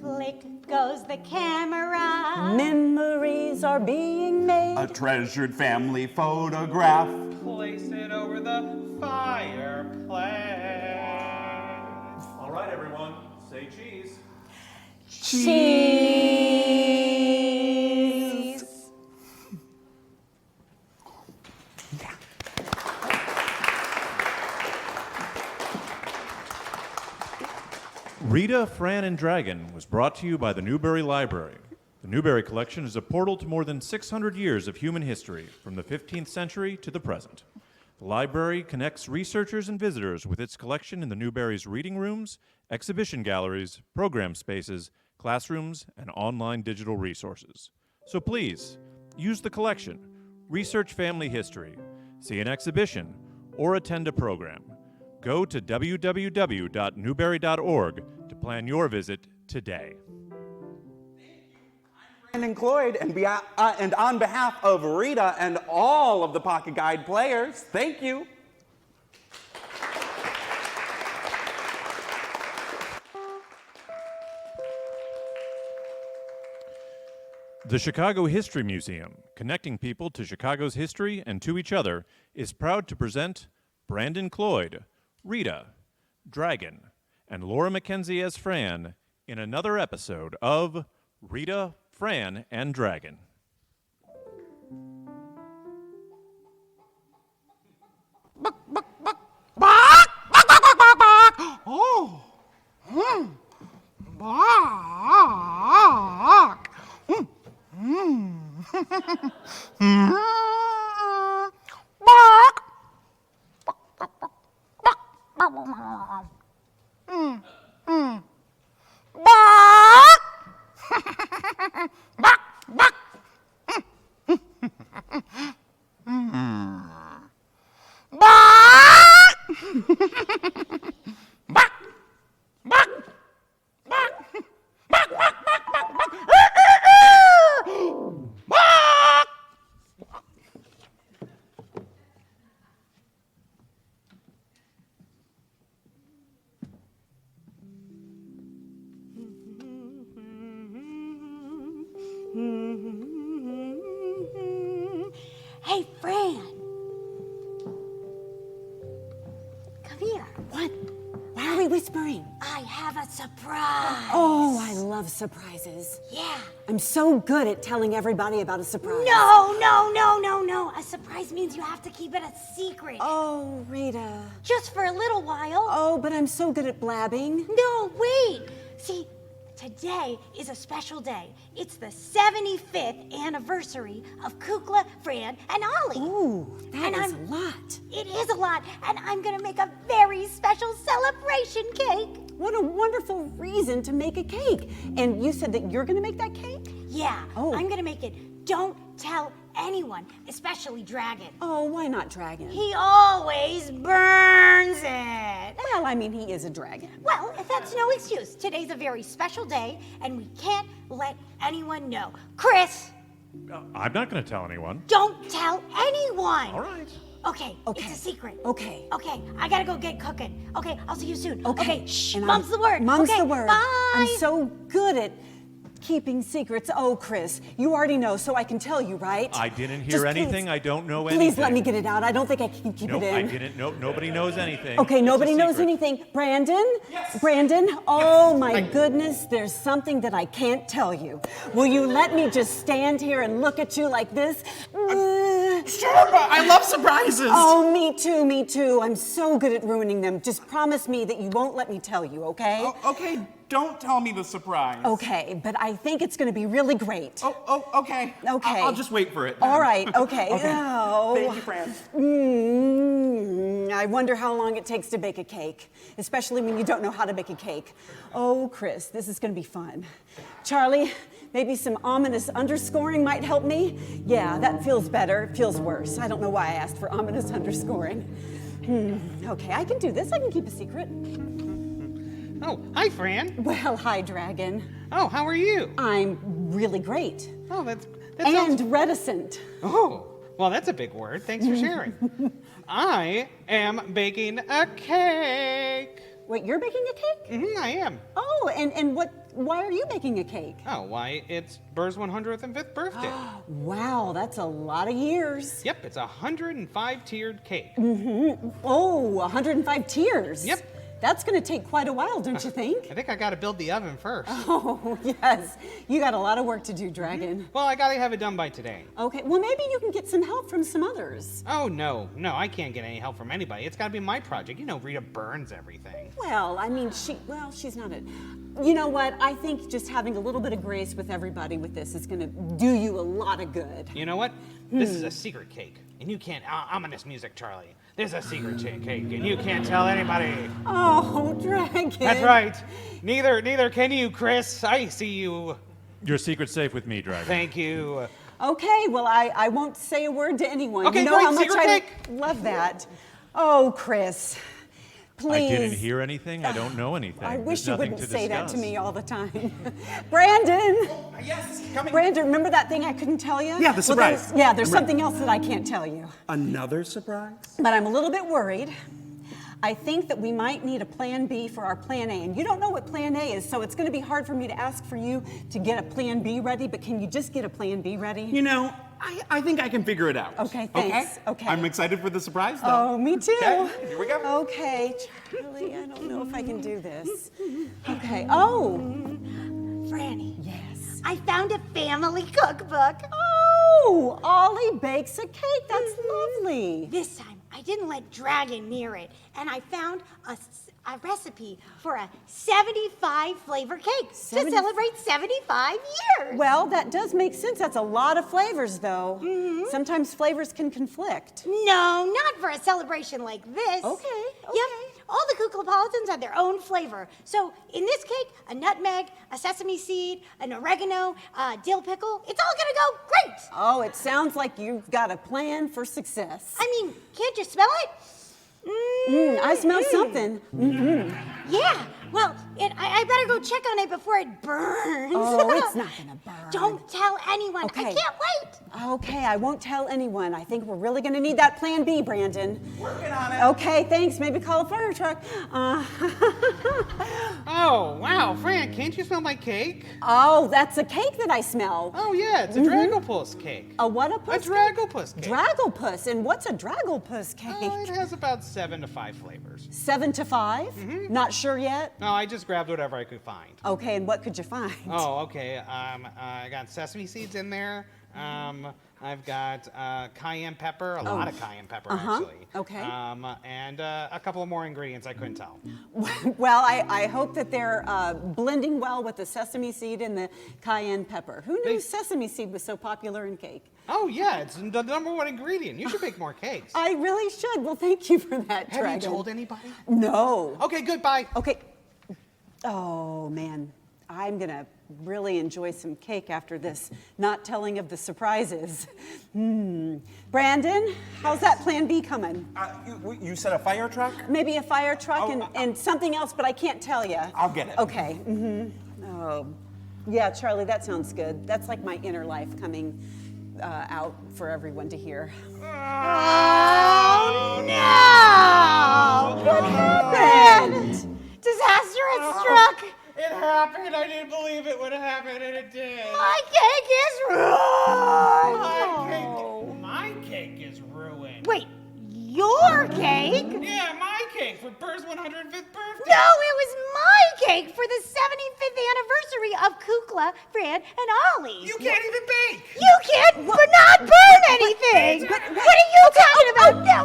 Speaker 2: Click goes the camera.
Speaker 4: Memories are being made.
Speaker 5: A treasured family photograph.
Speaker 3: Place it over the fireplace.
Speaker 1: All right, everyone, say cheese.
Speaker 4: Cheese.
Speaker 1: Rita, Fran, and Dragon was brought to you by the Newberry Library. The Newberry Collection is a portal to more than 600 years of human history, from the 15th century to the present. The library connects researchers and visitors with its collection in the Newberry's reading rooms, exhibition galleries, program spaces, classrooms, and online digital resources. So please, use the collection, research family history, see an exhibition, or attend a program. Go to www.newberry.org to plan your visit today.
Speaker 5: And Cloyd, and on behalf of Rita and all of the Pocket Guide players, thank you.
Speaker 1: The Chicago History Museum, connecting people to Chicago's history and to each other, is proud to present Brandon Cloyd, Rita, Dragon, and Laura Mackenzie as Fran in another episode of Rita, Fran, and Dragon.
Speaker 8: Oh.
Speaker 2: Hey, Fran. Come here.
Speaker 4: What? Why are we whispering?
Speaker 2: I have a surprise.
Speaker 4: Oh, I love surprises.
Speaker 2: Yeah.
Speaker 4: I'm so good at telling everybody about a surprise.
Speaker 2: No, no, no, no, no. A surprise means you have to keep it a secret.
Speaker 4: Oh, Rita.
Speaker 2: Just for a little while.
Speaker 4: Oh, but I'm so good at blabbing.
Speaker 2: No, wait. See, today is a special day. It's the 75th anniversary of Kukla, Fran, and Ollie.
Speaker 4: Ooh, that
Speaker 2: And
Speaker 4: is a lot.
Speaker 2: It is a lot, and I'm gonna make a very special celebration cake.
Speaker 4: What a wonderful reason to make a cake. And you said that you're going to make that cake?
Speaker 2: Yeah,
Speaker 4: Oh.
Speaker 2: I'm gonna make it. Don't tell anyone, especially Dragon.
Speaker 4: Oh, why not dragon?
Speaker 2: He always burns it.
Speaker 4: Well, I mean, he is a dragon.
Speaker 2: Well, that's no excuse. Today's a very special day, and we can't let anyone know. Chris,
Speaker 1: I'm not going to tell anyone.
Speaker 2: don't tell anyone.
Speaker 1: All right.
Speaker 2: Okay,
Speaker 4: Okay.
Speaker 2: it's a secret.
Speaker 4: Okay.
Speaker 2: Okay, I gotta go get cooking. Okay, I'll see you soon.
Speaker 4: Okay.
Speaker 2: Shh,
Speaker 4: And
Speaker 2: Mom's the word.
Speaker 4: Mom's
Speaker 2: Okay,
Speaker 4: the word.
Speaker 2: Bye.
Speaker 4: I'm so good at keeping secrets. Oh, Chris, you already know, so I can tell you, right?
Speaker 1: I didn't hear
Speaker 4: Just
Speaker 1: anything.
Speaker 4: please-
Speaker 1: I don't know anything.
Speaker 4: Please let me get it out. I don't think I can keep
Speaker 1: Nope,
Speaker 4: it in.
Speaker 1: I didn't. Nope, nobody knows anything.
Speaker 4: Okay,
Speaker 1: It's a
Speaker 4: nobody knows
Speaker 1: secret.
Speaker 4: anything. Brandon? Yes. Brandon? Oh my goodness, there's something that I can't tell you. Will you let me just stand here and look at you like this?
Speaker 5: Sure, but I love surprises.
Speaker 4: Oh, me too, me too. I'm so good at ruining them. Just promise me that you won't let me tell you, okay?
Speaker 5: Oh, okay, don't tell me the surprise.
Speaker 4: Okay, but I think it's gonna be really great.
Speaker 5: Oh, okay.
Speaker 4: Okay.
Speaker 5: I'll just wait for it. then.
Speaker 4: All right, okay.
Speaker 5: Okay.
Speaker 4: Oh.
Speaker 5: Thank you, Fran.
Speaker 4: I wonder how long it takes to bake a cake, especially when you don't know how to bake a cake. Oh, Chris, this is gonna be fun. Charlie, maybe some ominous underscoring might help me? Yeah, that feels better. It feels worse. I don't know why I asked for ominous underscoring. Okay, I can do this. I can keep a secret.
Speaker 3: Oh, hi, Fran.
Speaker 4: Well, hi, Dragon.
Speaker 3: Oh, how are you?
Speaker 4: I'm really great.
Speaker 3: Oh, that
Speaker 4: And
Speaker 3: sounds...
Speaker 4: reticent.
Speaker 3: Oh, well, that's a big word. Thanks for sharing. I am baking a cake.
Speaker 4: Wait, you're baking a cake?
Speaker 3: I am.
Speaker 4: Oh, and why are you baking a cake?
Speaker 3: Oh, why, it's Burr's 105th birthday.
Speaker 4: Wow, that's a lot of years.
Speaker 3: Yep, it's a 105-tiered cake.
Speaker 4: Oh, 105 tiers.
Speaker 3: Yep.
Speaker 4: That's going to take quite a while, don't you think?
Speaker 3: I think I gotta build the oven first.
Speaker 4: Oh, yes. You got a lot of work to do, Dragon.
Speaker 3: Well, I gotta have it done by today.
Speaker 4: Okay, well, maybe you can get some help from some others.
Speaker 3: Oh, no, I can't get any help from anybody. It's gotta be my project. You know, Rita burns everything.
Speaker 4: Well, I mean, she's not a... You know what? I think just having a little bit of grace with everybody with this is going to do you a lot of good.
Speaker 3: You know what? This is a secret cake, and you can't... ominous music, Charlie. This is a secret cake, and you can't tell anybody.
Speaker 4: Oh, Dragon.
Speaker 3: That's right. Neither can you, Chris. I see you.
Speaker 1: Your secret's safe with me, Dragon.
Speaker 3: Thank you.
Speaker 4: Okay, well, I won't say a word to anyone.
Speaker 3: Okay,
Speaker 4: you know
Speaker 3: great,
Speaker 4: how much
Speaker 3: secret
Speaker 4: I
Speaker 3: cake.
Speaker 4: love that. Oh, Chris, please.
Speaker 1: I didn't hear anything. I don't know anything.
Speaker 4: I wish
Speaker 1: There's
Speaker 4: you
Speaker 1: nothing
Speaker 4: wouldn't
Speaker 1: to
Speaker 4: say that to
Speaker 1: discuss.
Speaker 4: me all the time. Brandon!
Speaker 5: Yes, coming.
Speaker 4: Brandon, remember that thing I couldn't tell you?
Speaker 5: Yeah, the surprise.
Speaker 4: There's
Speaker 5: I'm ready.
Speaker 4: something else that I can't tell you.
Speaker 5: Another surprise?
Speaker 4: But I'm a little bit worried. I think that we might need a plan B for our plan A. And you don't know what plan A is, so it's going to be hard for me to ask for you to get a plan B ready, but can you just get a plan B ready?
Speaker 5: You know, I think I can figure it out.
Speaker 4: Okay, thanks. Okay.
Speaker 5: I'm excited for the surprise, though.
Speaker 4: Oh, me too.
Speaker 5: Okay, here we go.
Speaker 4: Okay, Charlie, I don't know if I can do this. Okay, oh,
Speaker 2: Franny,
Speaker 4: yes.
Speaker 2: I found a family cookbook.
Speaker 4: Oh, Ollie bakes a cake. That's lovely.
Speaker 2: This time, I didn't let Dragon near it, and I found a recipe for a 75 flavor cake to
Speaker 4: 70
Speaker 2: celebrate 75 years.
Speaker 4: Well, that does make sense. That's a lot of flavors, though. Sometimes flavors can conflict.
Speaker 2: No, not for a celebration like this.
Speaker 4: Okay,
Speaker 2: Yep. All the Kuklapolitans have their own flavor. So in this cake, a nutmeg, a sesame seed, an oregano, a dill pickle, it's all gonna go great.
Speaker 4: Oh, it sounds like you've got a plan for success.
Speaker 2: I mean, can't you smell it?
Speaker 4: I smell something.
Speaker 2: Yeah, well, I better go check on it before it burns.
Speaker 4: Oh, it's not gonna burn.
Speaker 2: Don't tell anyone.
Speaker 4: Okay.
Speaker 2: I can't wait.
Speaker 4: Okay, I won't tell anyone. I think we're really gonna need that plan B, Brandon.
Speaker 5: Working on it.
Speaker 4: Okay, thanks. Maybe call a fire truck.
Speaker 3: Oh, wow, Fran, can't you smell my cake?
Speaker 4: Oh, that's a cake that I smell.
Speaker 3: Oh, yeah, it's a Dragglepus cake.
Speaker 4: A what?
Speaker 3: A
Speaker 4: A
Speaker 3: Dragglepus cake.
Speaker 4: Dragglepus. And what's a Dragglepus cake?
Speaker 3: Oh, it has about 7 to 5 flavors.
Speaker 4: 7 to 5? Not sure yet?
Speaker 3: No, I just grabbed whatever I could find.
Speaker 4: Okay, and what could you find?
Speaker 3: Oh, okay. I got sesame seeds in there. I've got cayenne pepper, a lot of cayenne pepper actually.
Speaker 4: Okay.
Speaker 3: And a couple of more ingredients I couldn't tell.
Speaker 4: Well, I hope that they're blending well with the sesame seed and the cayenne pepper. Who knew sesame seed was so popular in cake?
Speaker 3: Oh yeah, it's the #1 ingredient. You should bake more cakes.
Speaker 4: I really should. Well, thank you for that,
Speaker 3: Have
Speaker 4: Dragon.
Speaker 3: you told anybody?
Speaker 4: No.
Speaker 3: Okay, goodbye.
Speaker 4: Okay. Oh, man. I'm going to really enjoy some cake after this not telling of the surprises. Brandon, how's that plan B coming?
Speaker 5: You said a fire truck?
Speaker 4: Maybe a fire truck and something else, but I can't tell you.
Speaker 5: I'll get it.
Speaker 4: Okay. Oh, yeah, Charlie, that sounds good. That's like my inner life coming out for everyone to hear.
Speaker 2: Oh, no! What happened? Disaster has struck.
Speaker 3: It happened. I didn't believe it would happen, and it did.
Speaker 2: My cake is ruined.
Speaker 3: My cake is ruined.
Speaker 2: Wait, your cake?
Speaker 3: Yeah, my cake cake for Burr's 105th birthday.
Speaker 2: No, it was my cake for the 75th anniversary of Kukla, Fran, and Ollie.
Speaker 3: You can't even bake.
Speaker 2: You can't not burn anything. What are you talking about? No.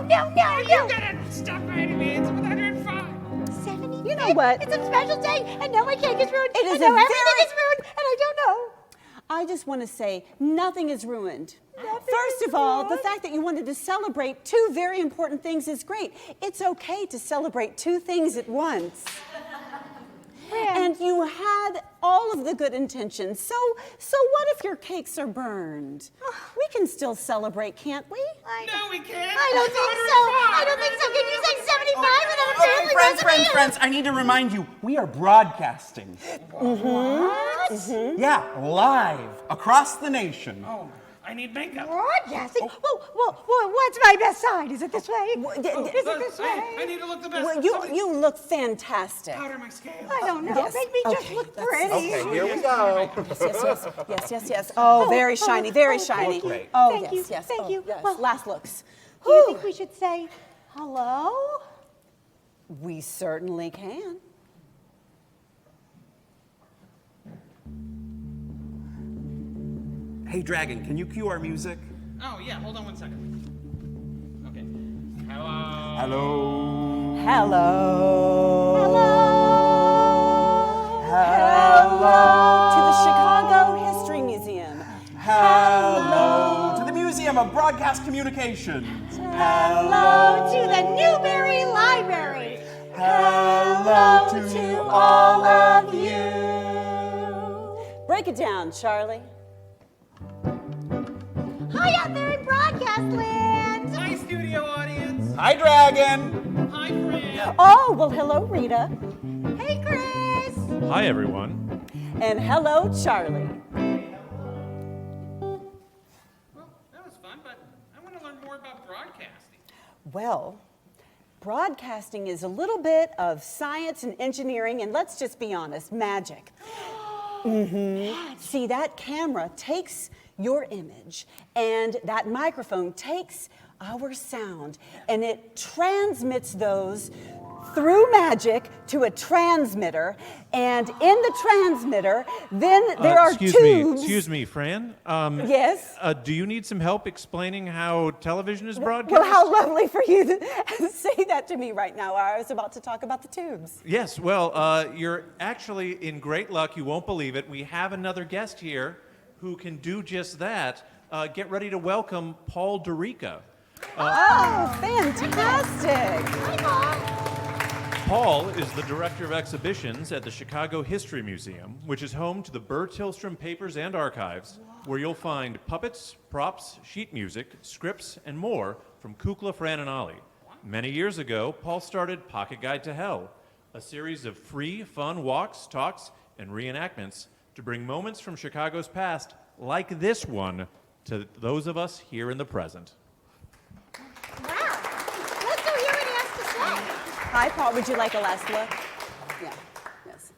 Speaker 3: You gotta stop writing me. It's 105.
Speaker 2: 75th?
Speaker 4: You know what?
Speaker 2: It's a special day, and now my cake is ruined.
Speaker 4: It is
Speaker 2: and now
Speaker 4: a
Speaker 2: everything
Speaker 4: very-
Speaker 2: is ruined, and I don't know.
Speaker 4: I just want to say nothing is ruined.
Speaker 2: Nothing
Speaker 4: First
Speaker 2: is
Speaker 4: of all, the
Speaker 2: ruined.
Speaker 4: fact that you wanted to celebrate two very important things is great. It's okay to celebrate two things at once. And you had all of the good intentions. So what if your cakes are burned? We can still celebrate, can't we?
Speaker 3: No, we can't.
Speaker 2: I don't think so. I don't think so. Can you say 75 and then a family recipe?
Speaker 5: Friends, I need to remind you, we are broadcasting.
Speaker 2: What?
Speaker 5: Yeah, live across the nation.
Speaker 3: Oh, I need makeup.
Speaker 2: Broadcasting? Well, what's my best side? Is it this way? Is it this
Speaker 3: I
Speaker 2: way?
Speaker 3: need to look the best.
Speaker 4: Well,
Speaker 3: Somebody
Speaker 4: you look fantastic.
Speaker 3: powder my scales.
Speaker 2: I don't know.
Speaker 4: Yes.
Speaker 2: Make me just
Speaker 4: Okay,
Speaker 2: look
Speaker 4: that's-
Speaker 2: pretty.
Speaker 5: Okay, here we go.
Speaker 4: Yes. Oh, very shiny, very shiny.
Speaker 5: Great.
Speaker 4: Oh,
Speaker 2: Thank you,
Speaker 4: yes.
Speaker 2: thank
Speaker 4: Oh,
Speaker 2: you.
Speaker 4: yes.
Speaker 2: Well,
Speaker 4: Last looks.
Speaker 2: Do you think we should say hello?
Speaker 4: We certainly can.
Speaker 5: Hey, Dragon, can you cue our music?
Speaker 3: Oh, yeah, hold on 1 second. Okay. Hello.
Speaker 5: Hello.
Speaker 4: Hello. Hello to the Chicago History Museum.
Speaker 5: Hello to the Museum of Broadcast Communications.
Speaker 2: Hello to the Newberry Library.
Speaker 5: Hello to all of you.
Speaker 4: Break it down, Charlie.
Speaker 2: Hi out there in broadcast land.
Speaker 3: Hi, studio audience.
Speaker 5: Hi, Dragon.
Speaker 3: Hi, Fran.
Speaker 4: Oh, well, hello, Rita.
Speaker 2: Hey, Chris.
Speaker 1: Hi, everyone.
Speaker 4: And hello, Charlie.
Speaker 3: Well, that was fun, but I want to learn more about broadcasting.
Speaker 4: Well, broadcasting is a little bit of science and engineering, and let's just be honest, magic. See, that camera takes your image, and that microphone takes our sound, and it transmits those through magic to a transmitter, and in the transmitter, then there are tubes.
Speaker 1: Excuse me, Fran.
Speaker 4: Yes?
Speaker 1: Do you need some help explaining how television is broadcast?
Speaker 4: Well, how lovely for you to say that to me right now. I was about to talk about the tubes.
Speaker 1: Yes, well, you're actually in great luck. You won't believe it. We have another guest here who can do just that. Get ready to welcome Paul DeRica.
Speaker 4: Oh, fantastic.
Speaker 2: Hi, Mom.
Speaker 1: Paul is the Director of Exhibitions at the Chicago History Museum, which is home to the Burr Tillstrom Papers and Archives, where you'll find puppets, props, sheet music, scripts, and more from Kukla, Fran, and Ollie. Many years ago, Paul started Pocket Guide to Hell, a series of free, fun walks, talks, and reenactments to bring moments from Chicago's past, like this one, to those of us here in the present.
Speaker 2: Wow. Let's go hear what he has to say.
Speaker 4: Hi, Paul. Would you like a last look? Yeah. Yes.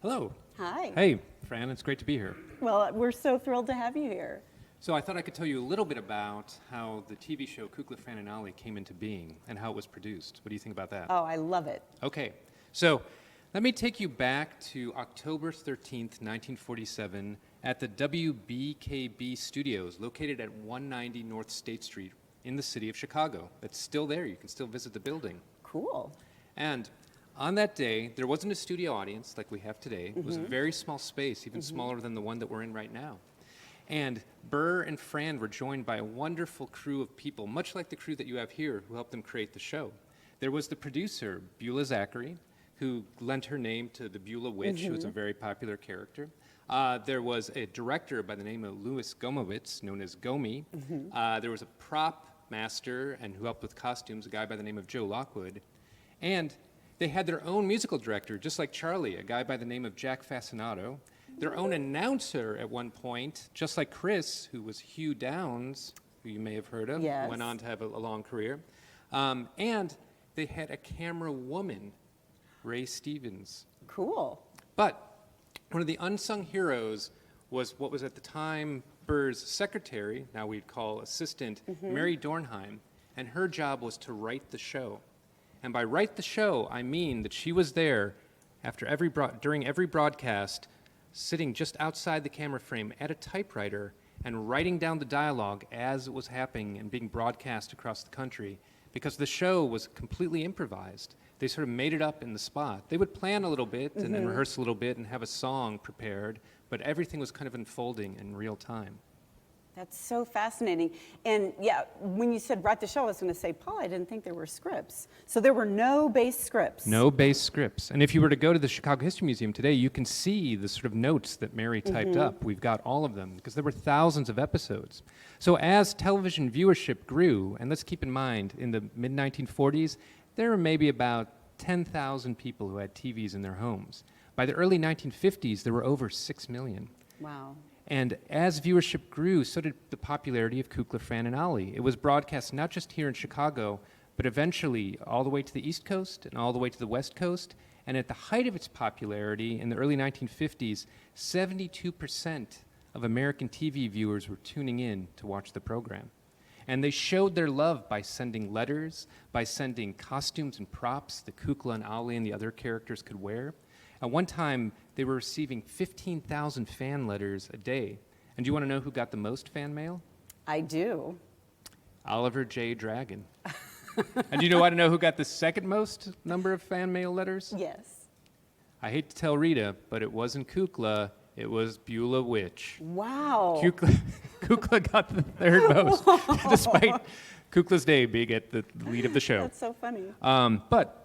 Speaker 8: Hello.
Speaker 4: Hi.
Speaker 8: Hey, Fran, it's great to be here.
Speaker 4: Well, we're so thrilled to have you here.
Speaker 8: So I thought I could tell you a little bit about how the TV show Kukla, Fran, and Ollie came into being and how it was produced. What do you think about that?
Speaker 4: Oh, I love it.
Speaker 8: Okay, so let me take you back to October 13th, 1947 at the WBKB studios located at 190 North State Street in the city of Chicago. It's still there. You can still visit the building.
Speaker 4: Cool.
Speaker 8: And on that day, there wasn't a studio audience like we have today. It was a very small space, even smaller than the one that we're in right now. And Burr and Fran were joined by a wonderful crew of people, much like the crew that you have here, who helped them create the show. There was the producer, Beulah Zachary, who lent her name to the Beulah Witch, who was a very popular character. There was a director by the name of Louis Gomowitz, known as Gomi. There was a prop master and who helped with costumes, a guy by the name of Joe Lockwood. And they had their own musical director, just like Charlie, a guy by the name of Jack Fascinato. Their own announcer at one point, just like Chris, who was Hugh Downs, who you may have heard of,
Speaker 4: Yes.
Speaker 8: went on to have a long career. And they had a camera woman, Ray Stevens.
Speaker 4: Cool.
Speaker 8: But one of the unsung heroes was what was at the time Burr's secretary, now we'd call assistant, Mary Dornheim. and her job was to write the show. And by write the show, I mean that she was there during every broadcast, sitting just outside the camera frame at a typewriter and writing down the dialogue as it was happening and being broadcast across the country, because the show was completely improvised. They sort of made it up in the spot. They would plan a little bit and then rehearse a little bit and have a song prepared, but everything was kind of unfolding in real time.
Speaker 4: That's so fascinating. And yeah, when you said write the show, I was going to say, Paul, I didn't think there were scripts. So there were no base scripts.
Speaker 8: No base scripts. And if you were to go to the Chicago History Museum today, you can see the sort of notes that Mary typed up. We've got all of them because there were thousands of episodes. So as television viewership grew, and let's keep in mind, in the mid-1940s, there were maybe about 10,000 people who had TVs in their homes. By the early 1950s, there were over 6 million.
Speaker 4: Wow.
Speaker 8: And as viewership grew, so did the popularity of Kukla, Fran, and Ollie. It was broadcast not just here in Chicago, but eventually all the way to the East Coast and all the way to the West Coast. And at the height of its popularity in the early 1950s, 72% of American TV viewers were tuning in to watch the program. And they showed their love by sending letters, by sending costumes and props that Kukla and Ollie and the other characters could wear. At one time, they were receiving 15,000 fan letters a day. And do you want to know who got the most fan mail?
Speaker 4: I do.
Speaker 8: Oliver J. Dragon. And do you want to know who got the second most number of fan mail letters?
Speaker 4: Yes.
Speaker 8: I hate to tell Rita, but it wasn't Kukla, it was Beulah Witch.
Speaker 4: Wow.
Speaker 8: Kukla got the third most, despite Kukla's day being at the lead of the show.
Speaker 4: That's so funny.
Speaker 8: But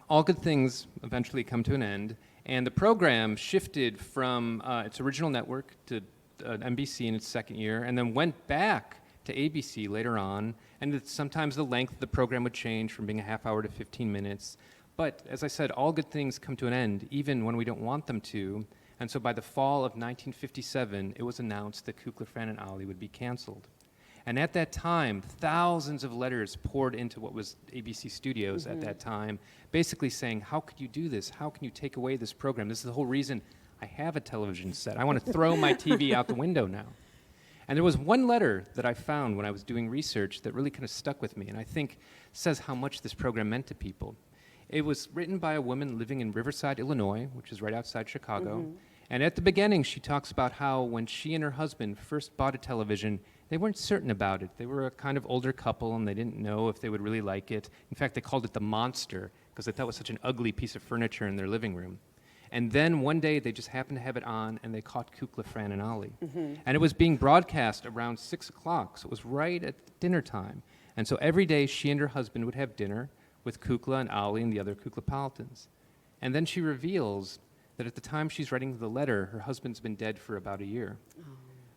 Speaker 8: all good things eventually come to an end, and the program shifted from its original network to NBC in its second year, and then went back to ABC later on, and sometimes the length of the program would change from being a half hour to 15 minutes. But as I said, all good things come to an end, even when we don't want them to, and so by the fall of 1957, it was announced that Kukla, Fran, and Ollie would be canceled. And at that time, thousands of letters poured into what was ABC Studios at that time, basically saying, how could you do this? How can you take away this program? This is the whole reason I have a television set. I want to throw my TV out the window now. And there was one letter that I found when I was doing research that really kind of stuck with me, and I think says how much this program meant to people. It was written by a woman living in Riverside, Illinois, which is right outside Chicago. And at the beginning, she talks about how when she and her husband first bought a television, they weren't certain about it. They were a kind of older couple, and they didn't know if they would really like it. In fact, they called it the monster because they thought it was such an ugly piece of furniture in their living room. And then one day, they just happened to have it on, and they caught Kukla, Fran, and Ollie. And it was being broadcast around 6 o'clock, so it was right at dinner time. And so every day, she and her husband would have dinner with Kukla and Ollie and the other Kuklapolitans. And then she reveals that at the time she's writing the letter, her husband's been dead for about a year.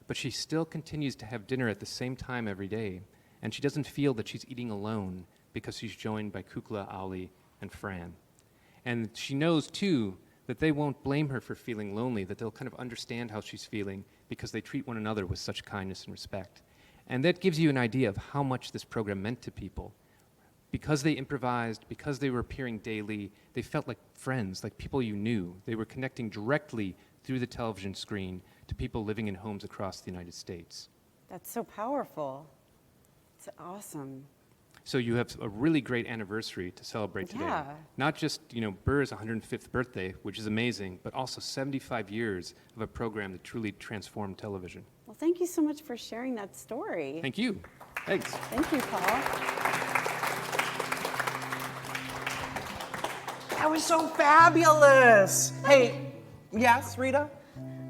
Speaker 8: But she still continues to have dinner at the same time every day, and she doesn't feel that she's eating alone because she's joined by Kukla, Ollie, and Fran. And she knows, too, that they won't blame her for feeling lonely, that they'll kind of understand how she's feeling because they treat one another with such kindness and respect. And that gives you an idea of how much this program meant to people. Because they improvised, because they were appearing daily, they felt like friends, like people you knew. They were connecting directly through the television screen to people living in homes across the United States.
Speaker 4: That's so powerful. It's awesome.
Speaker 8: So you have a really great anniversary to celebrate today.
Speaker 4: Yeah.
Speaker 8: Not just, Burr's 105th birthday, which is amazing, but also 75 years of a program that truly transformed television.
Speaker 4: Well, thank you so much for sharing that story.
Speaker 8: Thank you. Thanks.
Speaker 4: Thank you, Paul.
Speaker 5: That was so fabulous. Hey, yes, Rita?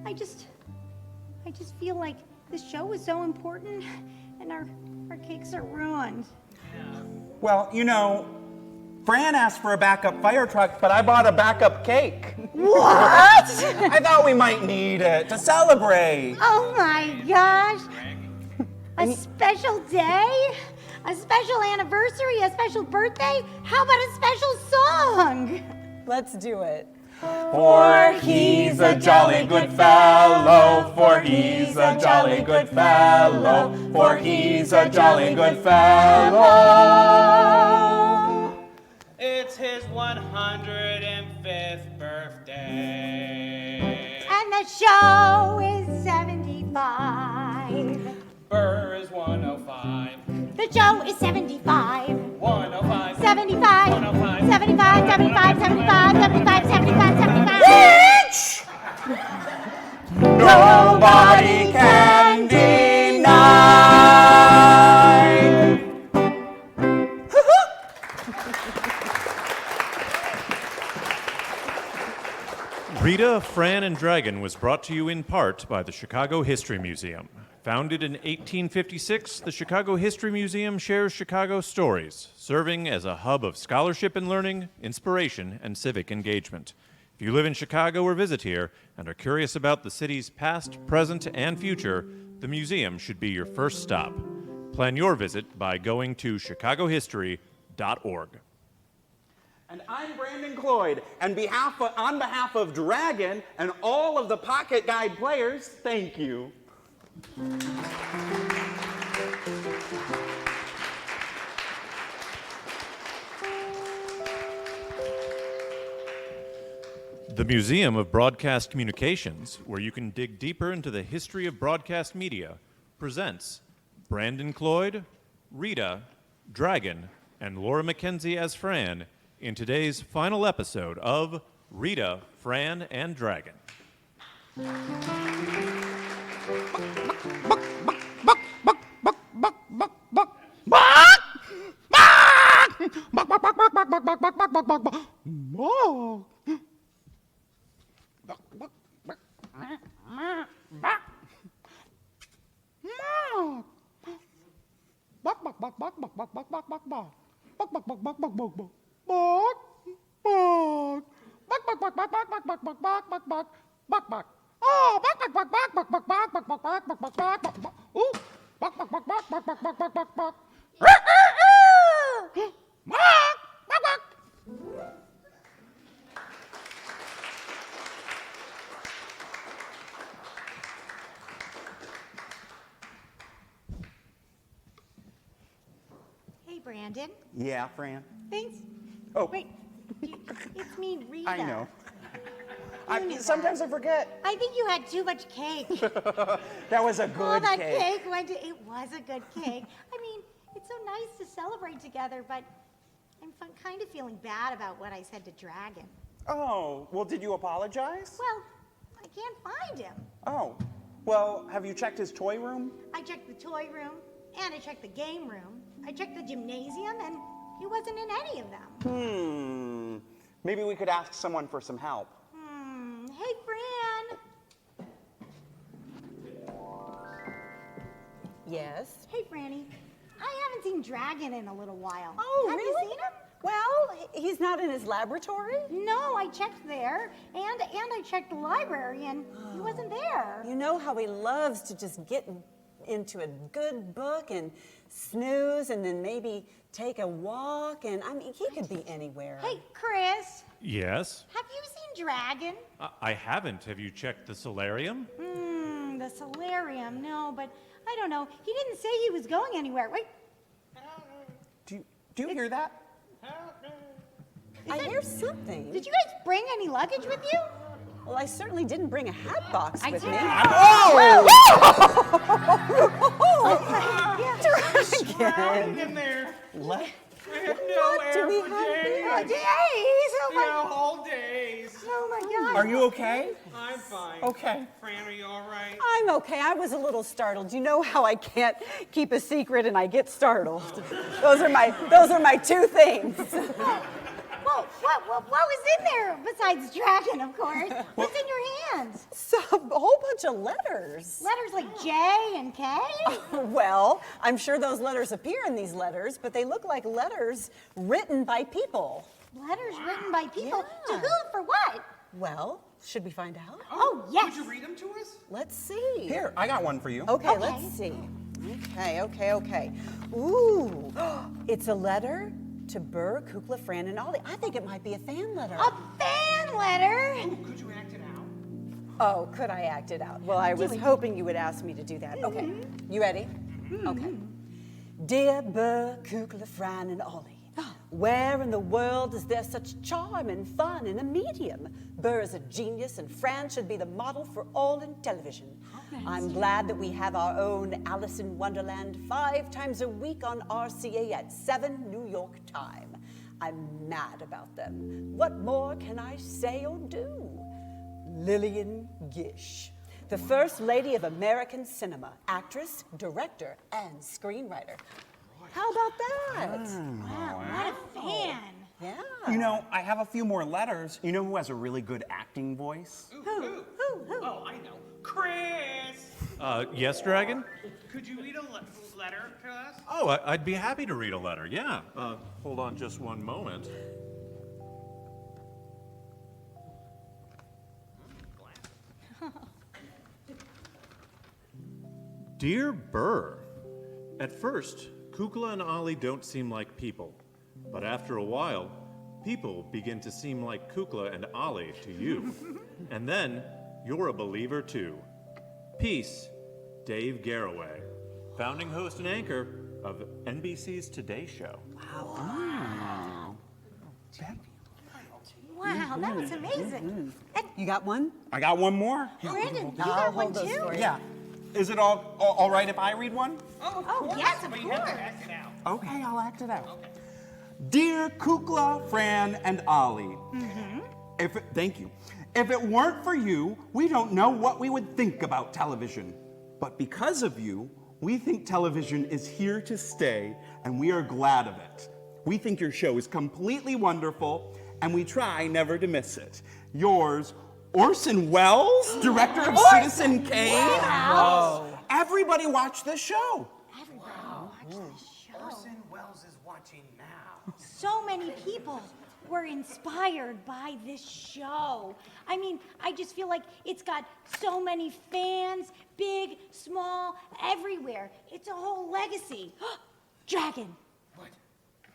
Speaker 2: I just feel like this show is so important and our cakes are ruined.
Speaker 5: Well, Fran asked for a backup fire truck, but I bought a backup cake.
Speaker 2: What?
Speaker 5: I thought we might need it to celebrate.
Speaker 2: Oh my gosh. A special day? A special anniversary? A special birthday? How about a special song?
Speaker 4: Let's do it.
Speaker 5: For he's a jolly good fellow, for he's a jolly good fellow, for he's a jolly good fellow.
Speaker 3: It's his 105th birthday.
Speaker 2: And the show is 75.
Speaker 3: Burr is 105.
Speaker 2: The show is 75. 75, 75, 75, 75, 75.
Speaker 5: Which nobody can deny.
Speaker 1: Rita, Fran, and Dragon was brought to you in part by the Chicago History Museum. Founded in 1856, the Chicago History Museum shares Chicago stories, serving as a hub of scholarship and learning, inspiration, and civic engagement. If you live in Chicago or visit here and are curious about the city's past, present, and future, the museum should be your first stop. Plan your visit by going to chicagohistory.org.
Speaker 5: And I'm Brandon Cloyd, and on behalf of Dragon and all of the Pocket Guide players, thank you.
Speaker 1: The Museum of Broadcast Communications, where you can dig deeper into the history of broadcast media, presents Brandon Cloyd, Rita, Dragon, and Laura Mackenzie as Fran in today's final episode of Rita, Fran, and Dragon.
Speaker 2: Hey, Brandon.
Speaker 5: Yeah, Fran?
Speaker 2: Thanks.
Speaker 5: Oh.
Speaker 2: Wait, it's me, Rita.
Speaker 5: I know.
Speaker 2: You knew
Speaker 5: Sometimes
Speaker 2: that.
Speaker 5: I forget.
Speaker 2: I think you had too much cake.
Speaker 5: That was a good
Speaker 2: All that
Speaker 5: cake.
Speaker 2: cake went to, it was a good cake. I mean, it's so nice to celebrate together, but I'm kind of feeling bad about what I said to Dragon.
Speaker 5: Oh, well, did you apologize?
Speaker 2: Well, I can't find him.
Speaker 5: Oh, well, have you checked his toy room?
Speaker 2: I checked the toy room, and I checked the game room. I checked the gymnasium, and he wasn't in any of them.
Speaker 5: Maybe we could ask someone for some help.
Speaker 2: Hey, Fran.
Speaker 4: Yes?
Speaker 2: Hey, Franny. I haven't seen Dragon in a little while.
Speaker 4: Oh,
Speaker 2: Have
Speaker 4: really?
Speaker 2: you seen him?
Speaker 4: Well, he's not in his laboratory?
Speaker 2: No, I checked there, and I checked the library, and he wasn't there.
Speaker 4: You know how he loves to just get into a good book and snooze and then maybe take a walk, and I mean, he could be anywhere.
Speaker 2: Hey, Chris,
Speaker 1: Yes?
Speaker 2: have you seen Dragon?
Speaker 1: I haven't. Have you checked the solarium?
Speaker 2: The solarium, no, but I don't know. He didn't say he was going anywhere. Wait,
Speaker 5: Do you hear that?
Speaker 4: I hear something.
Speaker 2: did you guys bring any luggage with you?
Speaker 4: Well, I certainly didn't bring a hat box with me.
Speaker 3: Drowning in there.
Speaker 5: What?
Speaker 3: I have no
Speaker 4: What do
Speaker 3: air
Speaker 4: we
Speaker 3: for
Speaker 4: have
Speaker 3: days.
Speaker 4: here?
Speaker 2: Days! Oh my,
Speaker 3: Yeah, whole days.
Speaker 2: oh my God.
Speaker 5: Are you okay?
Speaker 3: I'm fine.
Speaker 5: Okay.
Speaker 3: Fran, are you all right?
Speaker 4: I'm okay. I was a little startled. You know how I can't keep a secret and I get startled. Those are my two things.
Speaker 2: Well, what was in there besides Dragon, of course? What's in your hands?
Speaker 4: So, a whole bunch of letters.
Speaker 2: Letters like J and K?
Speaker 4: Well, I'm sure those letters appear in these letters, but they look like letters written by people.
Speaker 2: Letters written by people.
Speaker 4: Yeah.
Speaker 2: To who? For what?
Speaker 4: Well, should we find out?
Speaker 2: Oh, yes.
Speaker 3: Could you read them to us?
Speaker 4: Let's see.
Speaker 5: Here, I got one for you.
Speaker 4: Okay, let's see. Okay. Ooh, it's a letter to Burr, Kukla, Fran, and Ollie. I think it might be a fan letter.
Speaker 2: A fan letter?
Speaker 3: Could you act it out?
Speaker 4: Oh, could I act it out? Well, I was hoping you would ask me to do that. Okay, you ready? Okay. Dear Burr, Kukla, Fran, and Ollie, where in the world is there such charm and fun in a medium? Burr is a genius, and Fran should be the model for all in television. I'm glad that we have our own Alice in Wonderland 5 times a week on RCA at 7 New York time. I'm mad about them. What more can I say or do? Lillian Gish, the First Lady of American cinema, actress, director, and screenwriter. How about that?
Speaker 2: Wow, what a fan.
Speaker 4: Yeah.
Speaker 5: You know, I have a few more letters. You know who has a really good acting voice?
Speaker 2: Who?
Speaker 3: Oh, I know. Chris!
Speaker 1: Yes, Dragon?
Speaker 3: Could you read a letter to us?
Speaker 1: Oh, I'd be happy to read a letter, yeah. Hold on just one moment. Dear Burr, at first, Kukla and Ollie don't seem like people. But after a while, people begin to seem like Kukla and Ollie to you. And then, you're a believer too. Peace, Dave Garroway, founding host and anchor of NBC's Today Show.
Speaker 2: Wow, that was amazing. And
Speaker 4: You got one?
Speaker 5: I got one more.
Speaker 2: Brandon, you
Speaker 4: I'll
Speaker 2: got one
Speaker 4: hold those
Speaker 2: too?
Speaker 4: for you.
Speaker 5: Yeah. Is it all right if I read one?
Speaker 2: Oh, yes, of
Speaker 3: But you have to
Speaker 2: course.
Speaker 3: act it out.
Speaker 5: Okay, I'll act it out. Dear Kukla, Fran, and Ollie, thank you. If it weren't for you, we don't know what we would think about television. But because of you, we think television is here to stay, and we are glad of it. We think your show is completely wonderful, and we try never to miss it. Yours, Orson Welles, director of Citizen Kane.
Speaker 2: Wow.
Speaker 5: Everybody watch this show.
Speaker 2: Everybody watch this show.
Speaker 3: Orson Welles is watching now.
Speaker 2: So many people were inspired by this show. I mean, I just feel like it's got so many fans, big, small, everywhere. It's a whole legacy. Dragon.
Speaker 3: What?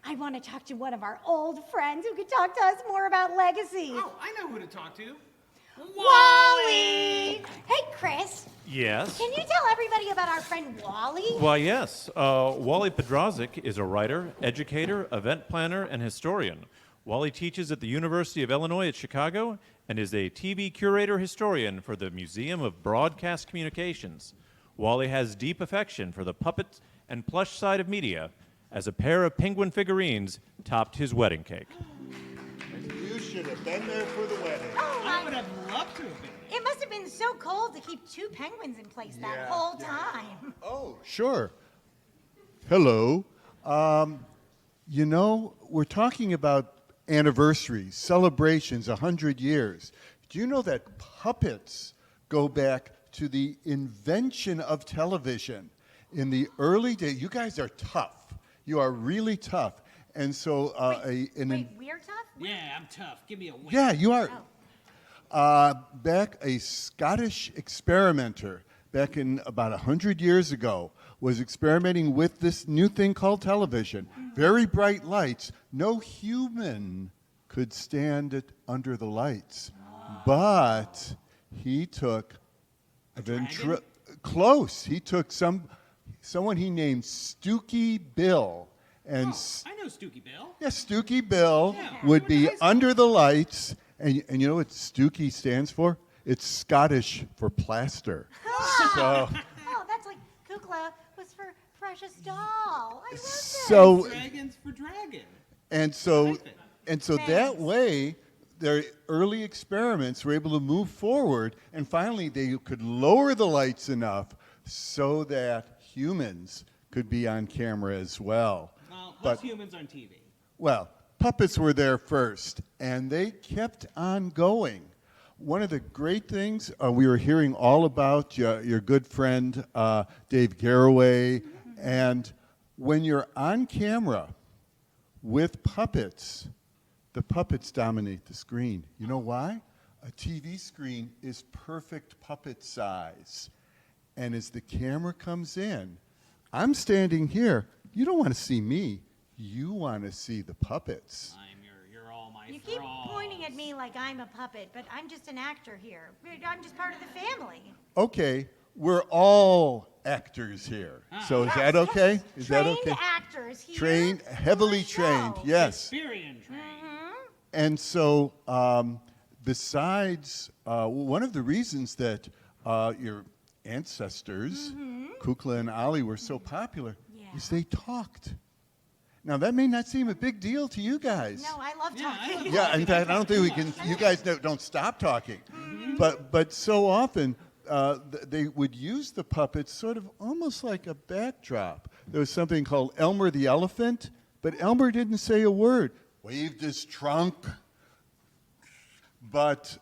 Speaker 2: I want to talk to one of our old friends who could talk to us more about legacy.
Speaker 3: Oh, I know who to talk to.
Speaker 2: Wally! Hey, Chris.
Speaker 1: Yes?
Speaker 2: Can you tell everybody about our friend Wally?
Speaker 1: Why, yes. Wally Podrozik is a writer, educator, event planner, and historian. Wally teaches at the University of Illinois at Chicago and is a TV curator historian for the Museum of Broadcast Communications. Wally has deep affection for the puppet and plush side of media, as a pair of penguin figurines topped his wedding cake.
Speaker 9: You should have been there for the wedding.
Speaker 2: Oh,
Speaker 3: I would have loved to have been.
Speaker 2: it must have been so cold to keep two penguins in place that whole time.
Speaker 9: Oh, sure. Hello. You know, we're talking about anniversaries, celebrations, 100 years. Do you know that puppets go back to the invention of television? In the early days, you guys are tough. You are really tough. And so,
Speaker 2: Wait, we're tough?
Speaker 3: Yeah, I'm tough. Give me a win.
Speaker 9: yeah, you are.
Speaker 2: Oh.
Speaker 9: Back a Scottish experimenter, back in about 100 years ago, was experimenting with this new thing called television. Very bright lights. No human could stand it under the lights. But he took close. He took someone he named Stooky Bill. And
Speaker 3: I know Stooky Bill.
Speaker 9: yeah, Stooky Bill
Speaker 3: Yeah,
Speaker 9: would
Speaker 3: we went to
Speaker 9: be
Speaker 3: high school.
Speaker 9: under the lights, and you know what Stooky stands for? It's Scottish for plaster. So,
Speaker 2: Oh, that's like Kukla was for Precious Doll. I love this.
Speaker 9: so,
Speaker 3: Dragons for dragon.
Speaker 9: and so,
Speaker 3: like it.
Speaker 9: and so that
Speaker 2: Thanks.
Speaker 9: way, their early experiments were able to move forward, and finally they could lower the lights enough so that humans could be on camera as well.
Speaker 3: Well,
Speaker 9: But-
Speaker 3: what's humans on TV?
Speaker 9: Well, puppets were there first, and they kept on going. One of the great things we were hearing all about your good friend Dave Garroway, and when you're on camera with puppets, the puppets dominate the screen. You know why? A TV screen is perfect puppet size, and as the camera comes in, I'm standing here. You don't want to see me. You want to see the puppets.
Speaker 3: You're all my
Speaker 2: You keep
Speaker 3: thralls.
Speaker 2: pointing at me like I'm a puppet, but I'm just an actor here. I'm just part of the family.
Speaker 9: Okay, we're all actors here. So is that okay? Is that
Speaker 2: Trained
Speaker 9: okay?
Speaker 2: actors here.
Speaker 9: Trained,
Speaker 2: for
Speaker 9: heavily
Speaker 2: the
Speaker 9: trained,
Speaker 2: show.
Speaker 9: yes.
Speaker 3: Experience trained.
Speaker 9: And so, besides, one of the reasons that your ancestors, Kukla and Ollie, were so popular is they talked. Now, that may not seem a big deal to you guys.
Speaker 2: No, I love talking.
Speaker 9: Yeah, in fact, I don't think we can, you guys don't stop talking. But so often, they would use the puppets sort of almost like a backdrop. There was something called Elmer the Elephant, but Elmer didn't say a word. Waved his trunk. But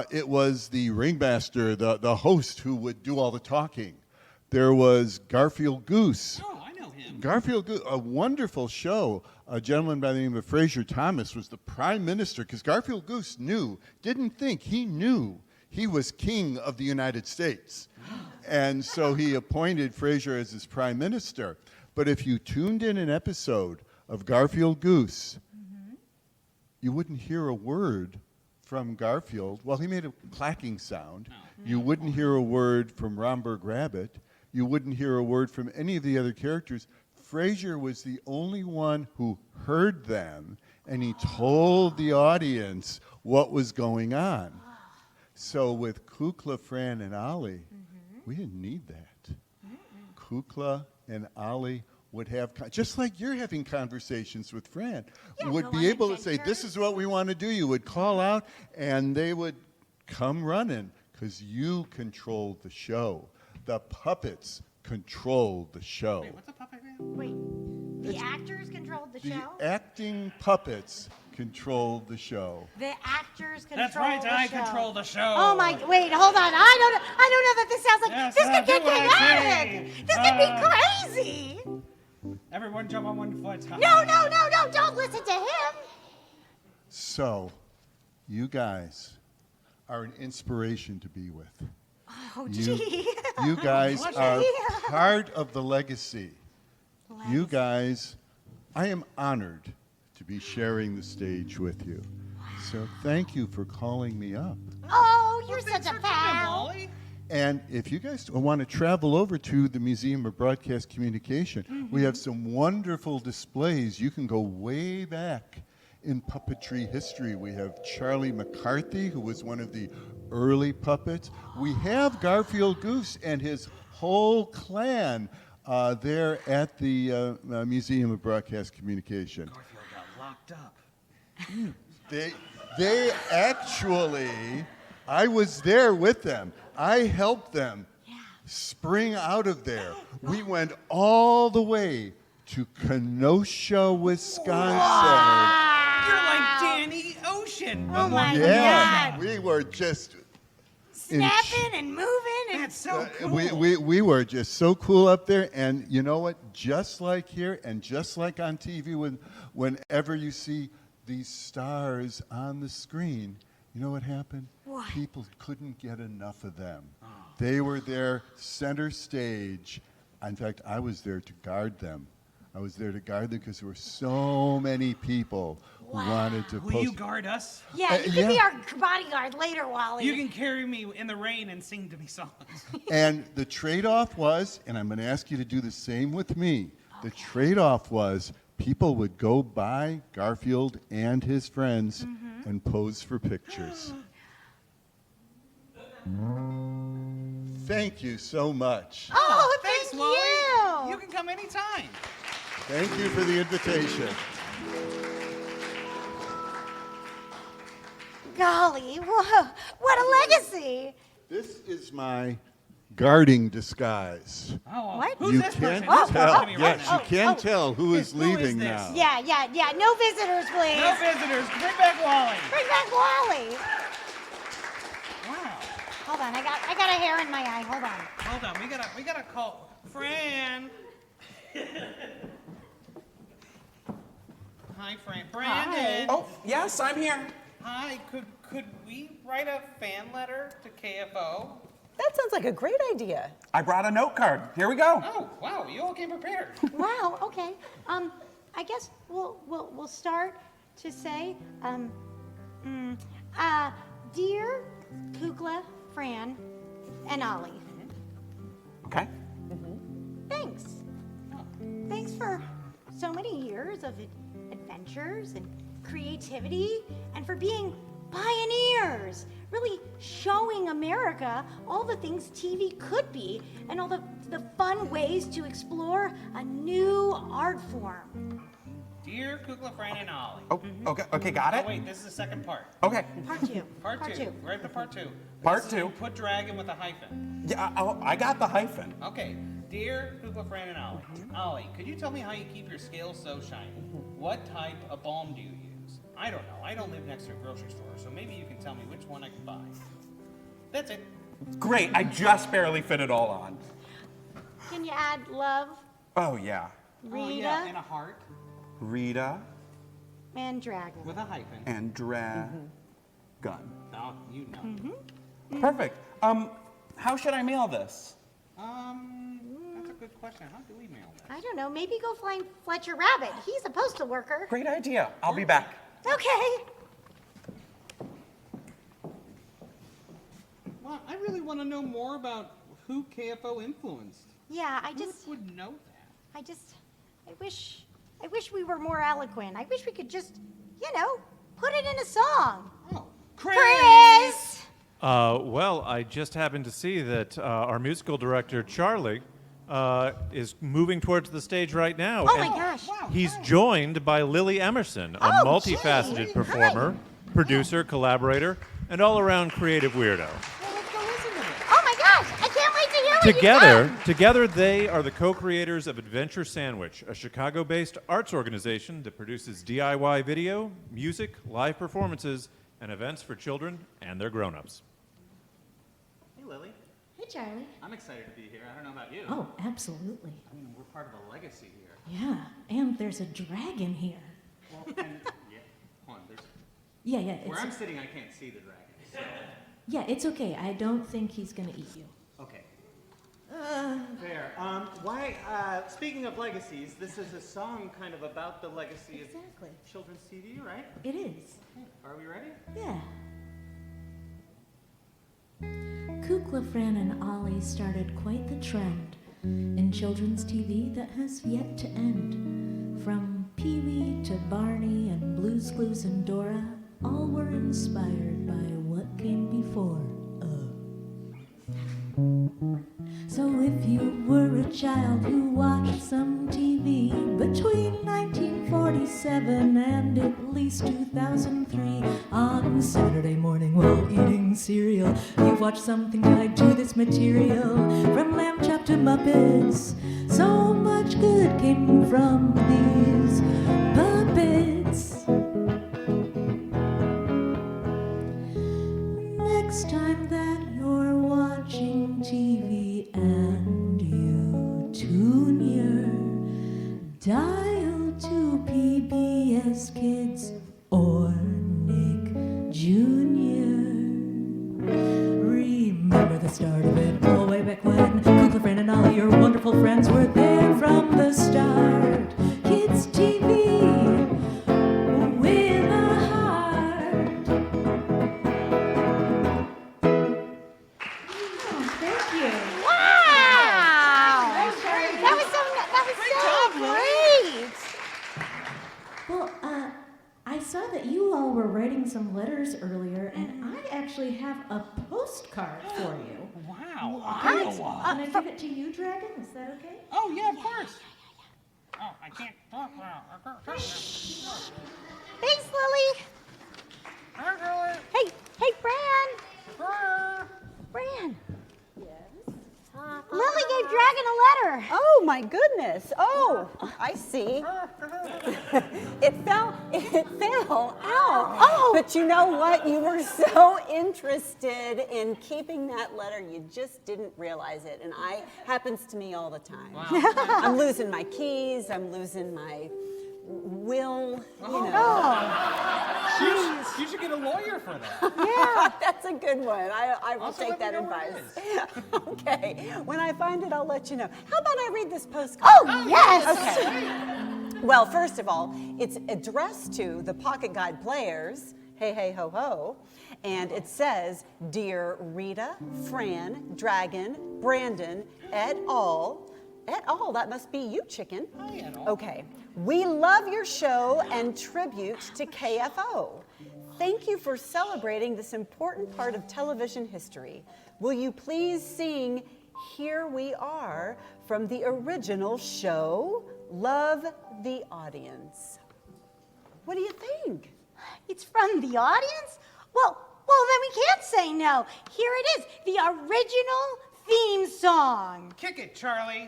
Speaker 9: it was the ringmaster, the host, who would do all the talking. There was Garfield Goose.
Speaker 3: Oh, I know him.
Speaker 9: Garfield Goose, a wonderful show. A gentleman by the name of Fraser Thomas was the prime minister, because Garfield Goose knew he was king of the United States. And so he appointed Fraser as his prime minister. But if you tuned in an episode of Garfield Goose, you wouldn't hear a word from Garfield. Well, he made a clacking sound. You wouldn't hear a word from Romberg Rabbit. You wouldn't hear a word from any of the other characters. Fraser was the only one who heard them, and he told the audience what was going on. So with Kukla, Fran, and Ollie, we didn't need that. Kukla and Ollie would have, just like you're having conversations with Fran, would be able to say, this is what we want to do. You would call out, and they would come running, because you controlled the show. The puppets controlled the show.
Speaker 3: Wait, what's a puppet again?
Speaker 2: Wait, the actors controlled the
Speaker 9: The
Speaker 2: show?
Speaker 9: acting puppets controlled the show.
Speaker 2: The actors control
Speaker 3: That's right,
Speaker 2: the
Speaker 3: I
Speaker 2: show.
Speaker 3: control the show.
Speaker 2: Oh my, wait, hold on. I don't know that this sounds like,
Speaker 3: Yes,
Speaker 2: this could
Speaker 3: do
Speaker 2: get
Speaker 3: what I
Speaker 2: chaotic.
Speaker 3: say.
Speaker 2: This could be crazy.
Speaker 3: Everyone jump on one foot.
Speaker 2: No, don't listen to him.
Speaker 9: So, you guys are an inspiration to be with.
Speaker 2: Oh,
Speaker 9: You,
Speaker 2: gee.
Speaker 9: you guys are part of the legacy. You
Speaker 2: Legacy.
Speaker 9: guys, I am honored to be sharing the stage with you. So thank you for calling me up.
Speaker 2: Oh, you're such a pal.
Speaker 3: Ollie.
Speaker 9: And if you guys want to travel over to the Museum of Broadcast Communication, we have some wonderful displays. You can go way back in puppetry history. We have Charlie McCarthy, who was one of the early puppets. We have Garfield Goose and his whole clan there at the Museum of Broadcast Communication.
Speaker 3: Garfield got locked up.
Speaker 9: They actually, I was there with them. I helped them spring out of there. We went all the way to Kenosha, Wisconsin.
Speaker 3: You're like Danny Ocean.
Speaker 2: Oh my
Speaker 9: Yeah,
Speaker 2: God.
Speaker 9: we were just
Speaker 2: Snapping and moving. And
Speaker 3: That's so cool.
Speaker 9: we were just so cool up there. And you know what? Just like here and just like on TV, whenever you see these stars on the screen, you know what happened?
Speaker 2: What?
Speaker 9: People couldn't get enough of them. They were there center stage. In fact, I was there to guard them. I was there to guard them because there were so many people who wanted to
Speaker 3: Will you guard us?
Speaker 2: yeah, you can be
Speaker 9: yeah.
Speaker 2: our bodyguard later, Wally.
Speaker 3: You can carry me in the rain and sing to me songs.
Speaker 9: And the trade-off was, and I'm going to ask you to do the same with me, the trade-off was people would go by Garfield and his friends and pose for pictures. Thank you so much.
Speaker 2: Oh,
Speaker 3: Thanks,
Speaker 2: thank
Speaker 3: Wally.
Speaker 2: you.
Speaker 3: You can come anytime.
Speaker 9: Thank you for the invitation.
Speaker 2: Golly, whoa, what a legacy.
Speaker 9: This is my guarding disguise.
Speaker 3: Oh,
Speaker 2: What?
Speaker 3: Who's
Speaker 9: You
Speaker 3: this
Speaker 9: can't
Speaker 3: person?
Speaker 9: tell.
Speaker 3: Me right
Speaker 9: Yes,
Speaker 3: now.
Speaker 9: you can tell who is
Speaker 3: Who
Speaker 9: leaving
Speaker 3: is this?
Speaker 9: now.
Speaker 2: Yeah, no visitors, please.
Speaker 3: No visitors. Bring back Wally.
Speaker 2: Bring back Wally.
Speaker 3: Wow.
Speaker 2: Hold on, I got a hair in my eye. Hold on.
Speaker 3: Hold on. We gotta call Fran. Hi, Fran. Brandon.
Speaker 5: Oh, yes, I'm here.
Speaker 3: Hi. Could we write a fan letter to KFO?
Speaker 4: That sounds like a great idea.
Speaker 5: I brought a note card. Here we go.
Speaker 3: Oh, wow. You all came prepared.
Speaker 2: Wow. Okay. I guess we'll start to say, dear Kukla, Fran, and Ollie.
Speaker 5: Okay.
Speaker 2: Thanks. Thanks for so many years of adventures and creativity, and for being pioneers, really showing America all the things TV could be and all the fun ways to explore a new art form.
Speaker 3: Dear Kukla, Fran, and Ollie.
Speaker 5: Oh, okay, got
Speaker 3: Oh,
Speaker 5: it?
Speaker 3: wait, this is the second part.
Speaker 5: Okay,
Speaker 2: Part two.
Speaker 3: Part two. Right to part two.
Speaker 5: Part
Speaker 3: This is-
Speaker 5: two.
Speaker 3: Put dragon with a hyphen.
Speaker 5: yeah, I got the hyphen.
Speaker 3: Okay. Dear Kukla, Fran, and Ollie. Ollie, could you tell me how you keep your scales so shiny? What type of balm do you use? I don't know. I don't live next to a grocery store, so maybe you can tell me which one I can buy. That's it.
Speaker 5: Great, I just barely fit it all on.
Speaker 2: Can you add love,
Speaker 5: Oh, yeah.
Speaker 2: Rita,
Speaker 3: Oh, yeah, and a heart
Speaker 5: Rita
Speaker 2: and dragon?
Speaker 3: with a hyphen.
Speaker 5: and Dragon.
Speaker 3: Oh, you know.
Speaker 5: Perfect. How should I mail this?
Speaker 3: That's a good question. How do we mail that?
Speaker 2: I don't know. Maybe go find Fletcher Rabbit. He's a postal worker.
Speaker 5: Great idea. I'll be back.
Speaker 2: Okay.
Speaker 3: Well, I really want to know more about who KFO influenced.
Speaker 2: Yeah, I
Speaker 3: Who
Speaker 2: just,
Speaker 3: would know that?
Speaker 2: I wish we were more eloquent. I wish we could just, put it in a song.
Speaker 3: Oh,
Speaker 2: Chris!
Speaker 1: Well, I just happened to see that our musical director, Charlie, is moving towards the stage right now.
Speaker 2: Oh my
Speaker 1: and
Speaker 2: gosh.
Speaker 1: He's joined by Lily Emerson, a
Speaker 2: Oh,
Speaker 1: multifaceted
Speaker 2: gee.
Speaker 1: performer, producer, collaborator, and all-around creative weirdo.
Speaker 3: Well, let's go listen to it.
Speaker 2: Oh my gosh, I can't wait to hear what you've done.
Speaker 1: Together, they are the co-creators of Adventure Sandwich, a Chicago-based arts organization that produces DIY video, music, live performances, and events for children and their grown-ups.
Speaker 3: Hey, Lily.
Speaker 10: Hey, Charlie.
Speaker 3: I'm excited to be here. I don't know about you.
Speaker 10: Oh, absolutely.
Speaker 3: I mean, we're part of a legacy here.
Speaker 10: Yeah, and there's a dragon here.
Speaker 3: Well, and yeah, hold on. There's
Speaker 10: Yeah,
Speaker 3: where I'm
Speaker 10: it's
Speaker 3: sitting, I can't see the dragon. So,
Speaker 10: yeah, it's okay. I don't think he's gonna eat you.
Speaker 3: okay.
Speaker 11: There. Speaking of legacies, this is a song kind of about the legacy
Speaker 10: Exactly.
Speaker 11: of children's TV, right?
Speaker 10: It is.
Speaker 11: Are we ready?
Speaker 10: Yeah. Kukla, Fran, and Ollie started quite the trend in children's TV that has yet to end. From Pee-wee to Barney and Blue's Clues and Dora, all were inspired by what came before. So if you were a child who watched some TV between 1947 and at least 2003, on Saturday morning while eating cereal, you've watched something tied to this material. From Lamb Chop to Muppets, so much good came from these puppets. Next time that you're watching TV and you tune your dial to PBS Kids or Nick Jr. Remember the start of it all the way back when Kukla, Fran, and Ollie, your wonderful friends, were there from the start. Kids TV with a heart. Oh, thank you.
Speaker 2: Wow! That was so great!
Speaker 10: Well, I saw that you all were writing some letters earlier, and I actually have a postcard for you.
Speaker 3: Wow.
Speaker 10: Can I give it to you, Dragon? Is that okay?
Speaker 3: Oh, yeah, of course. Oh, I can't talk now.
Speaker 2: Thanks, Lily. Hey, Fran. Fran. Lily gave Dragon a letter.
Speaker 4: Oh my goodness. Oh, I see. It fell out.
Speaker 2: Oh.
Speaker 4: But you know what? You were so interested in keeping that letter, you just didn't realize it. And happens to me all the time.
Speaker 3: Wow.
Speaker 4: I'm losing my keys, I'm losing my will,
Speaker 3: You should get a lawyer for that.
Speaker 4: Yeah, that's a good one. I will
Speaker 3: Also,
Speaker 4: take
Speaker 3: let
Speaker 4: that
Speaker 3: me know where it
Speaker 4: advice. Okay, when I find it, I'll let you know. How about I read this postcard?
Speaker 2: Oh, yes.
Speaker 4: Okay. Well, first of all, it's addressed to the Pocket Guide players. Hey, hey, ho, ho. And it says, Dear Rita, Fran, Dragon, Brandon, et al. Et al, that must be you, chicken.
Speaker 3: Hi, et al.
Speaker 4: Okay. We love your show and tribute to KFO. Thank you for celebrating this important part of television history. Will you please sing Here We Are from the original show? Love the audience. What do you think?
Speaker 2: It's from the audience? Well, then we can't say no. Here it is, the original theme song.
Speaker 3: Kick it, Charlie.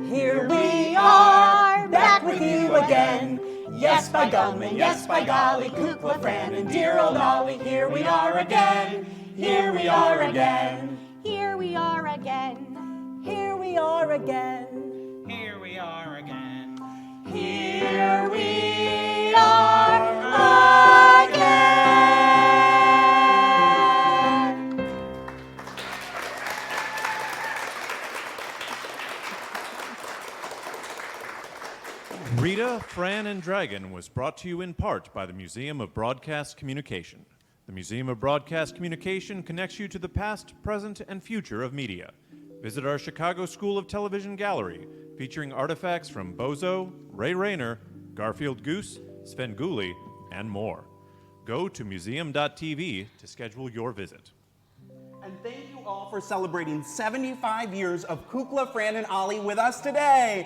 Speaker 12: Here we are, back with you again. Yes, by gum and yes, by golly, Kukla, Fran, and dear old Ollie. Here we are again. Here we are again.
Speaker 2: Here we are again.
Speaker 12: Here we are again.
Speaker 3: Here we are again.
Speaker 12: Here we are again.
Speaker 1: Rita, Fran, and Dragon was brought to you in part by the Museum of Broadcast Communication. The Museum of Broadcast Communication connects you to the past, present, and future of media. Visit our Chicago School of Television Gallery, featuring artifacts from Bozo, Ray Rayner, Garfield Goose, Sven Gulli, and more. Go to museum.tv to schedule your visit.
Speaker 5: And thank you all for celebrating 75 years of Kukla, Fran, and Ollie with us today.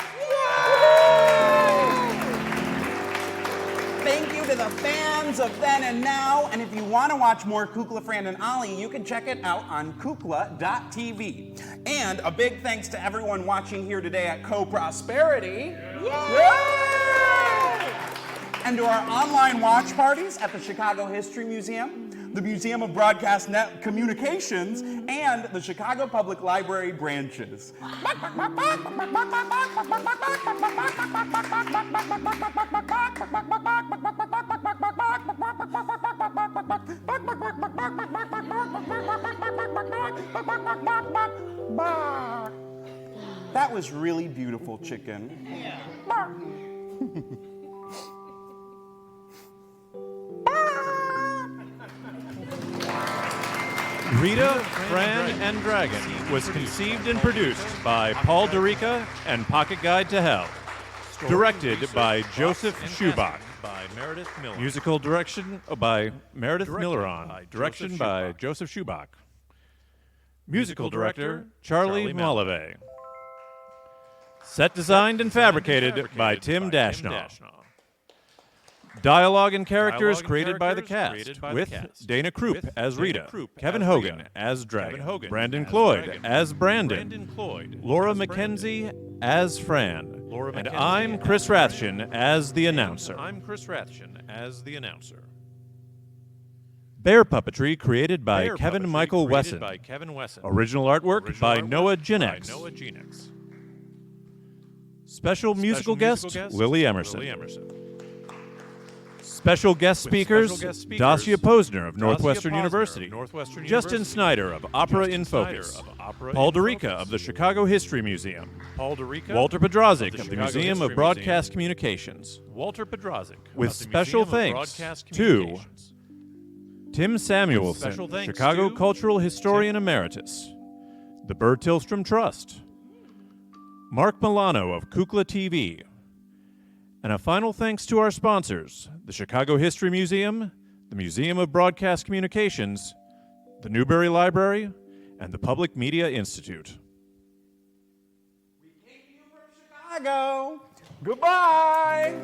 Speaker 5: Thank you to the fans of then and now. And if you want to watch more Kukla, Fran, and Ollie, you can check it out on kukla.tv. And a big thanks to everyone watching here today at Co-Prosperity. Yay! And to our online watch parties at the Chicago History Museum, the Museum of Broadcast Communications, and the Chicago Public Library branches. That was really beautiful, chicken.
Speaker 3: Yeah.
Speaker 1: Rita, Fran, and Dragon was conceived and produced by Paul DeRica and Pocket Guide to Hell. Directed by Joseph Schubach. By Meredith Miller. Musical direction by Meredith Milleron. Direction by Joseph Schubach. Musical director Charlie Malave. Set designed and fabricated by Tim Dashnaw. Dialogue and characters created by the cast, with Dana Krupp as Rita, Kevin Hogan as Dragon, Brandon Cloyd as Brandon, Laura McKenzie as Fran, and I'm Chris Rathjen as the announcer. Bear puppetry created by Kevin Michael Wesson. Original artwork by Noah Ginex. Special musical guest Lily Emerson. Special guest speakers, Dacia Posner of Northwestern University, Justin Snyder of Opera in Focus, Paul DeRica of the Chicago History Museum, Walter Pedrazik of the Museum of Broadcast Communications, with special thanks to Tim Samuelson, Chicago Cultural Historian Emeritus, the Burr Tillstrom Trust, Mark Milano of Kukla TV, and a final thanks to our sponsors, the Chicago History Museum, the Museum of Broadcast Communications, the Newberry Library, and the Public Media Institute.
Speaker 5: We came to you from Chicago. Goodbye.